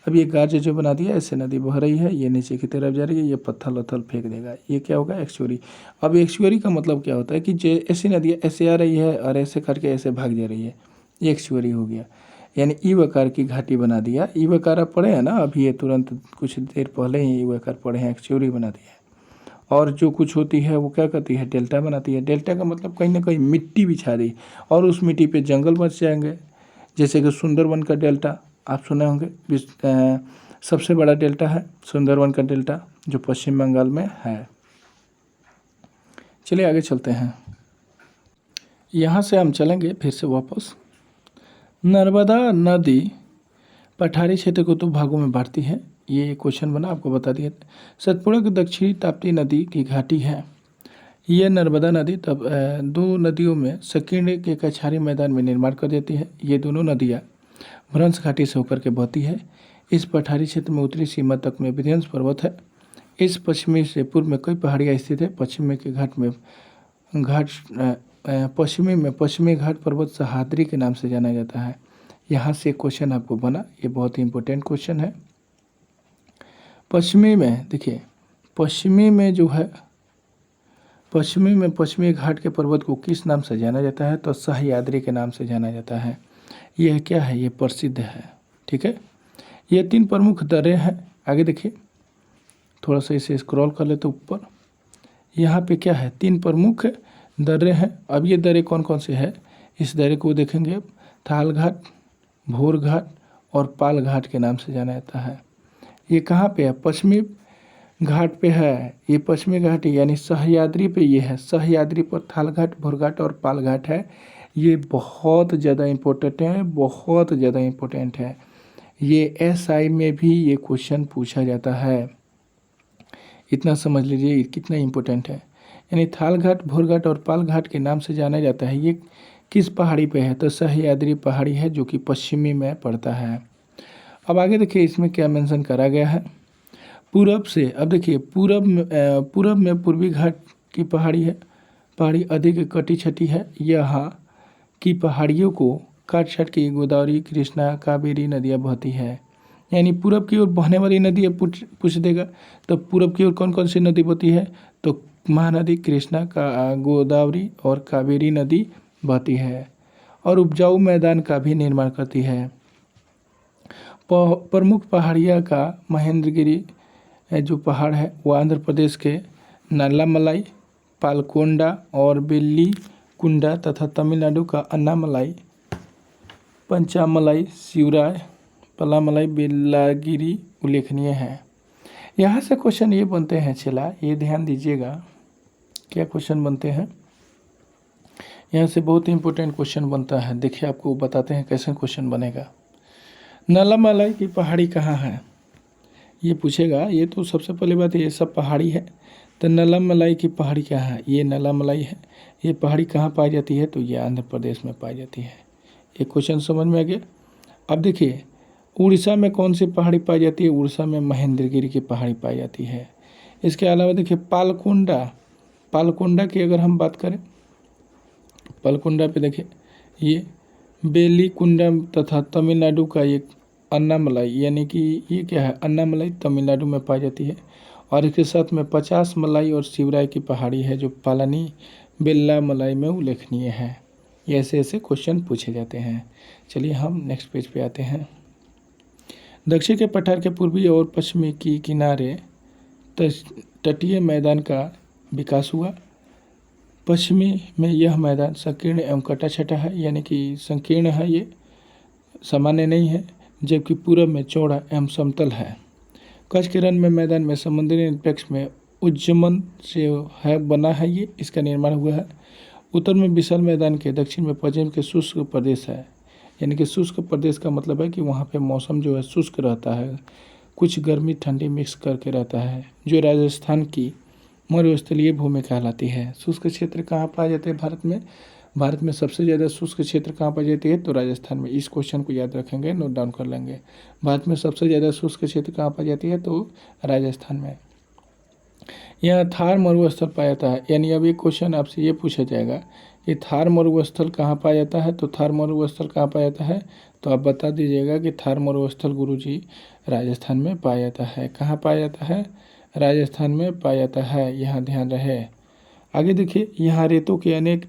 अब ये गार्ज जो बना दिया, ऐसे नदी बह रही है, ये नीचे की तरफ जा रही है, ये पत्थर वत्थर फेंक देगा, ये क्या होगा? एक्सुअरी। अब एक्सुअरी का मतलब क्या होता है कि ऐसी नदियाँ ऐसे आ रही है और ऐसे करके ऐसे भाग जा रही है, ये एक्सुअरी हो गया। यानी ई वकार की घाटी बना दिया। ई वकार आप पढ़े हैं ना अभी, ये तुरंत कुछ देर पहले ही ई वकार पढ़े हैं, एक्सुअरी बना दिया है। और जो कुछ होती है वो क्या करती है? डेल्टा बनाती है। डेल्टा का मतलब कहीं ना कहीं मिट्टी बिछा दी और उस मिट्टी पे जंगल बच जाएंगे, जैसे कि सुंदरवन का डेल्टा आप सुने होंगे। सबसे बड़ा डेल्टा है सुंदरवन का डेल्टा, जो पश्चिम बंगाल में है। चलिए आगे चलते हैं, यहाँ से हम चलेंगे फिर से वापस। नर्मदा नदी पठारी क्षेत्र को 2 भागों में बांटती है। ये क्वेश्चन बना, आपको बता दिया। सतपुड़ा की दक्षिणी ताप्ती नदी की घाटी है। यह नर्मदा नदी तब 2 नदियों में संकीर्ण के कछारी मैदान में निर्माण कर देती है। ये दोनों नदियाँ भ्रंश घाटी से होकर के बहती है। इस पठारी क्षेत्र में उत्तरी सीमा तक में विंध्याचल पर्वत है। इस पश्चिमी से पूर्व में कई पहाड़ियाँ स्थित है। पश्चिमी के घाट में पश्चिमी घाट पर्वत सह्याद्री के नाम से जाना जाता है। यहाँ से क्वेश्चन आपको बना, ये बहुत ही इंपॉर्टेंट क्वेश्चन है। पश्चिमी में देखिए, पश्चिमी में जो है, पश्चिमी घाट के पर्वत को किस नाम से जाना जाता है? तो सह्याद्री के नाम से जाना जाता है। यह क्या है? ये प्रसिद्ध है। ठीक है, ये 3 प्रमुख दर्रे हैं। आगे देखिए, थोड़ा सा इसे स्क्रॉल कर लेते ऊपर। यहाँ पे क्या है? 3 प्रमुख दर्रे हैं। अब ये दर्रे कौन कौन से हैं? इस दर्रे को देखेंगे, थाल घाट, भोर घाट और पाल घाट के नाम से जाना जाता है। ये कहाँ पे है? पश्चिमी घाट पे है। ये पश्चिमी घाट यानी सह्याद्री पे ये है। सह्याद्री पर थाल घाट, भोर घाट और पाल घाट है। ये बहुत ज़्यादा इम्पोर्टेंट है, बहुत ज़्यादा इम्पोर्टेंट है। ये SI में भी ये क्वेश्चन पूछा जाता है, इतना समझ लीजिए कितना इम्पोर्टेंट है। यानी थाल घाट, भोर घाट और पाल घाट के नाम से जाना जाता है। ये किस पहाड़ी पे है? तो सह्याद्री पहाड़ी है, जो कि पश्चिमी में पड़ता है। अब आगे देखिए, इसमें क्या मेंशन करा गया है। पूरब से, अब देखिए पूरब में पूर्वी घाट की पहाड़ी है। पहाड़ी अधिक कटी छटी है। यहाँ की पहाड़ियों को काट छाट के गोदावरी, कृष्णा, कावेरी नदियाँ बहती है। यानी पूरब की ओर बहने वाली नदी पूछ देगा, तो पूरब की ओर कौन कौन सी नदी बहती है? तो महानदी, कृष्णा, गोदावरी और कावेरी नदी बहती है। और उपजाऊ मैदान का भी निर्माण करती है। प्रमुख पहाड़ियाँ का महेंद्रगिरी जो पहाड़ है वो आंध्र प्रदेश के नालामलाई पालकोंडा और बेल्लीकुंडा तथा तमिलनाडु का अन्नामलाई, पंचामलाई, शिवराय, पलामलाई, बेल्लागिरी उल्लेखनीय है। यहाँ से क्वेश्चन ये बनते हैं चला, ये ध्यान दीजिएगा क्या क्वेश्चन बनते हैं। यहाँ से बहुत ही इंपॉर्टेंट क्वेश्चन बनता है। देखिए आपको बताते हैं कैसे क्वेश्चन बनेगा। नलामलाई की पहाड़ी कहाँ है, ये पूछेगा। ये तो सबसे पहली बात ये सब पहाड़ी है, तो नलामलाई की पहाड़ी क्या है, ये नलामलाई है। ये पहाड़ी कहाँ पाई जाती है, तो ये आंध्र प्रदेश में पाई जाती है। ये क्वेश्चन समझ में आ गया। अब देखिए उड़ीसा में कौन सी पहाड़ी पाई जाती है, उड़ीसा में महेंद्रगिरी की पहाड़ी पाई जाती है। इसके अलावा देखिए पालकोंडा की अगर हम बात करें, पालकोंडा पे देखिए ये बेल्लीकुंडा तथा तमिलनाडु का एक अन्नामलाई, यानी कि ये क्या है, अन्नामलाई तमिलनाडु में पाई जाती है। और इसके साथ में 50 मलाई और शिवराय की पहाड़ी है जो पालानी बेल्लामलाई में उल्लेखनीय है। ये ऐसे ऐसे क्वेश्चन पूछे जाते हैं। चलिए हम नेक्स्ट पेज पे आते हैं। दक्षिण के पठार के पूर्वी और पश्चिमी की किनारे तटीय मैदान का विकास हुआ। पश्चिमी में यह मैदान संकीर्ण एवं कटा छटा है, यानी कि संकीर्ण है, ये सामान्य नहीं है, जबकि पूरब में चौड़ा एवं समतल है। कच्छ के रण में मैदान में समुद्री निरपेक्ष में उज्जमन से है बना है, ये इसका निर्माण हुआ है। उत्तर में विशाल मैदान के, दक्षिण में पश्चिम के शुष्क प्रदेश है, यानी कि शुष्क प्रदेश का मतलब है कि वहाँ पे मौसम जो है शुष्क रहता है, कुछ गर्मी ठंडी मिक्स करके रहता है, जो राजस्थान की मरुस्थलीय भूमि कहलाती है। शुष्क क्षेत्र कहाँ पाए जाते हैं भारत में, भारत में सबसे ज़्यादा शुष्क क्षेत्र कहाँ पाई जाती है, तो राजस्थान में। इस क्वेश्चन को याद रखेंगे, नोट डाउन कर लेंगे। भारत में सबसे ज़्यादा शुष्क क्षेत्र कहाँ पाई जाती है, तो राजस्थान में। यहाँ थार मरुस्थल पाया जाता है, यानी अब एक क्वेश्चन आपसे ये पूछा जाएगा कि थार मरुस्थल कहाँ पाया जाता है, तो थार मरुस्थल कहाँ पाया जाता है, तो आप बता दीजिएगा कि थार मरुस्थल गुरुजी राजस्थान में पाया जाता है। कहाँ पाया जाता है, राजस्थान में पाया जाता है, यहाँ ध्यान रहे। आगे देखिए, यहाँ रेतों के अनेक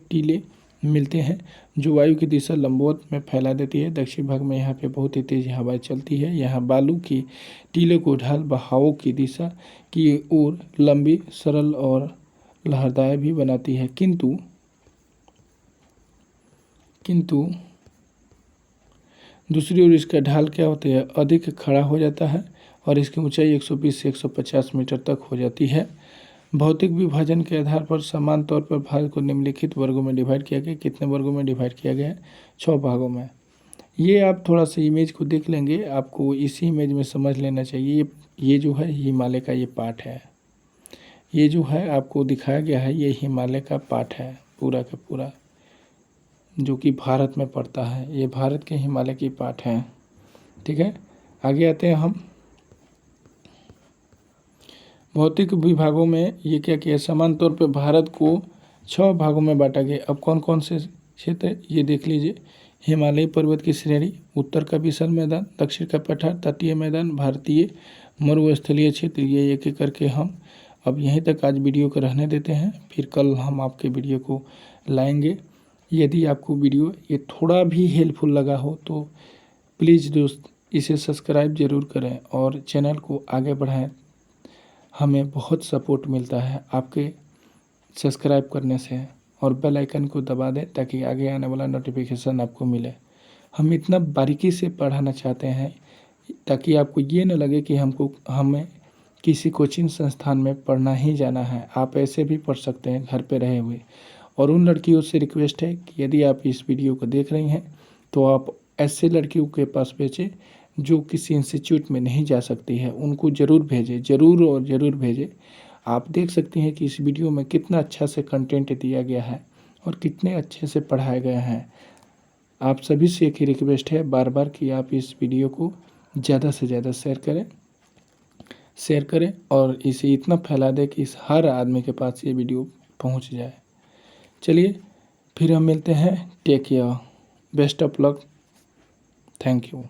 टीले मिलते हैं जो वायु की दिशा लंबवत में फैला देती है। दक्षिण भाग में यहाँ पे बहुत ही तेज हवाएं चलती है। यहाँ बालू की टीले को ढाल बहावों की दिशा की ओर लंबी, सरल और लहरदार भी बनाती है, किंतु दूसरी ओर इसका ढाल क्या होता है, अधिक खड़ा हो जाता है और इसकी ऊंचाई 120 से 150 मीटर तक हो जाती है। भौतिक विभाजन के आधार पर समान तौर पर भारत को निम्नलिखित वर्गों में डिवाइड किया गया। कितने वर्गों में डिवाइड किया गया है, 6 भागों में। ये आप थोड़ा सा इमेज को देख लेंगे, आपको इसी इमेज में समझ लेना चाहिए। ये जो है हिमालय का ये पार्ट है, ये जो है आपको दिखाया गया है, ये हिमालय का पार्ट है पूरा का पूरा, जो कि भारत में पड़ता है। ये भारत के हिमालय की पार्ट है, ठीक है। आगे आते हैं हम। भौतिक विभागों में ये क्या किया, समान तौर पर भारत को 6 भागों में बांटा गया। अब कौन कौन से क्षेत्र, ये देख लीजिए। हिमालयी पर्वत की श्रेणी, उत्तर का विशाल मैदान, दक्षिण का पठार, तटीय मैदान, भारतीय मरुस्थलीय क्षेत्र। ये एक एक करके हम अब यहीं तक आज वीडियो को रहने देते हैं, फिर कल हम आपके वीडियो को लाएंगे। यदि आपको वीडियो ये थोड़ा भी हेल्पफुल लगा हो तो प्लीज़ दोस्त इसे सब्सक्राइब ज़रूर करें और चैनल को आगे बढ़ाएं। हमें बहुत सपोर्ट मिलता है आपके सब्सक्राइब करने से, और बेल आइकन को दबा दें ताकि आगे आने वाला नोटिफिकेशन आपको मिले। हम इतना बारीकी से पढ़ाना चाहते हैं ताकि आपको ये न लगे कि हमें किसी कोचिंग संस्थान में पढ़ना ही जाना है। आप ऐसे भी पढ़ सकते हैं घर पे रहे हुए। और उन लड़कियों से रिक्वेस्ट है कि यदि आप इस वीडियो को देख रही हैं तो आप ऐसे लड़कियों के पास भेजें जो किसी इंस्टीट्यूट में नहीं जा सकती है, उनको ज़रूर भेजें, ज़रूर और ज़रूर भेजें। आप देख सकते हैं कि इस वीडियो में कितना अच्छा से कंटेंट दिया गया है और कितने अच्छे से पढ़ाए गए हैं। आप सभी से एक ही रिक्वेस्ट है बार बार कि आप इस वीडियो को ज़्यादा से ज़्यादा शेयर करें और इसे इतना फैला दें कि इस हर आदमी के पास ये वीडियो पहुंच जाए। चलिए फिर हम मिलते हैं। Take care, best of luck, thank you.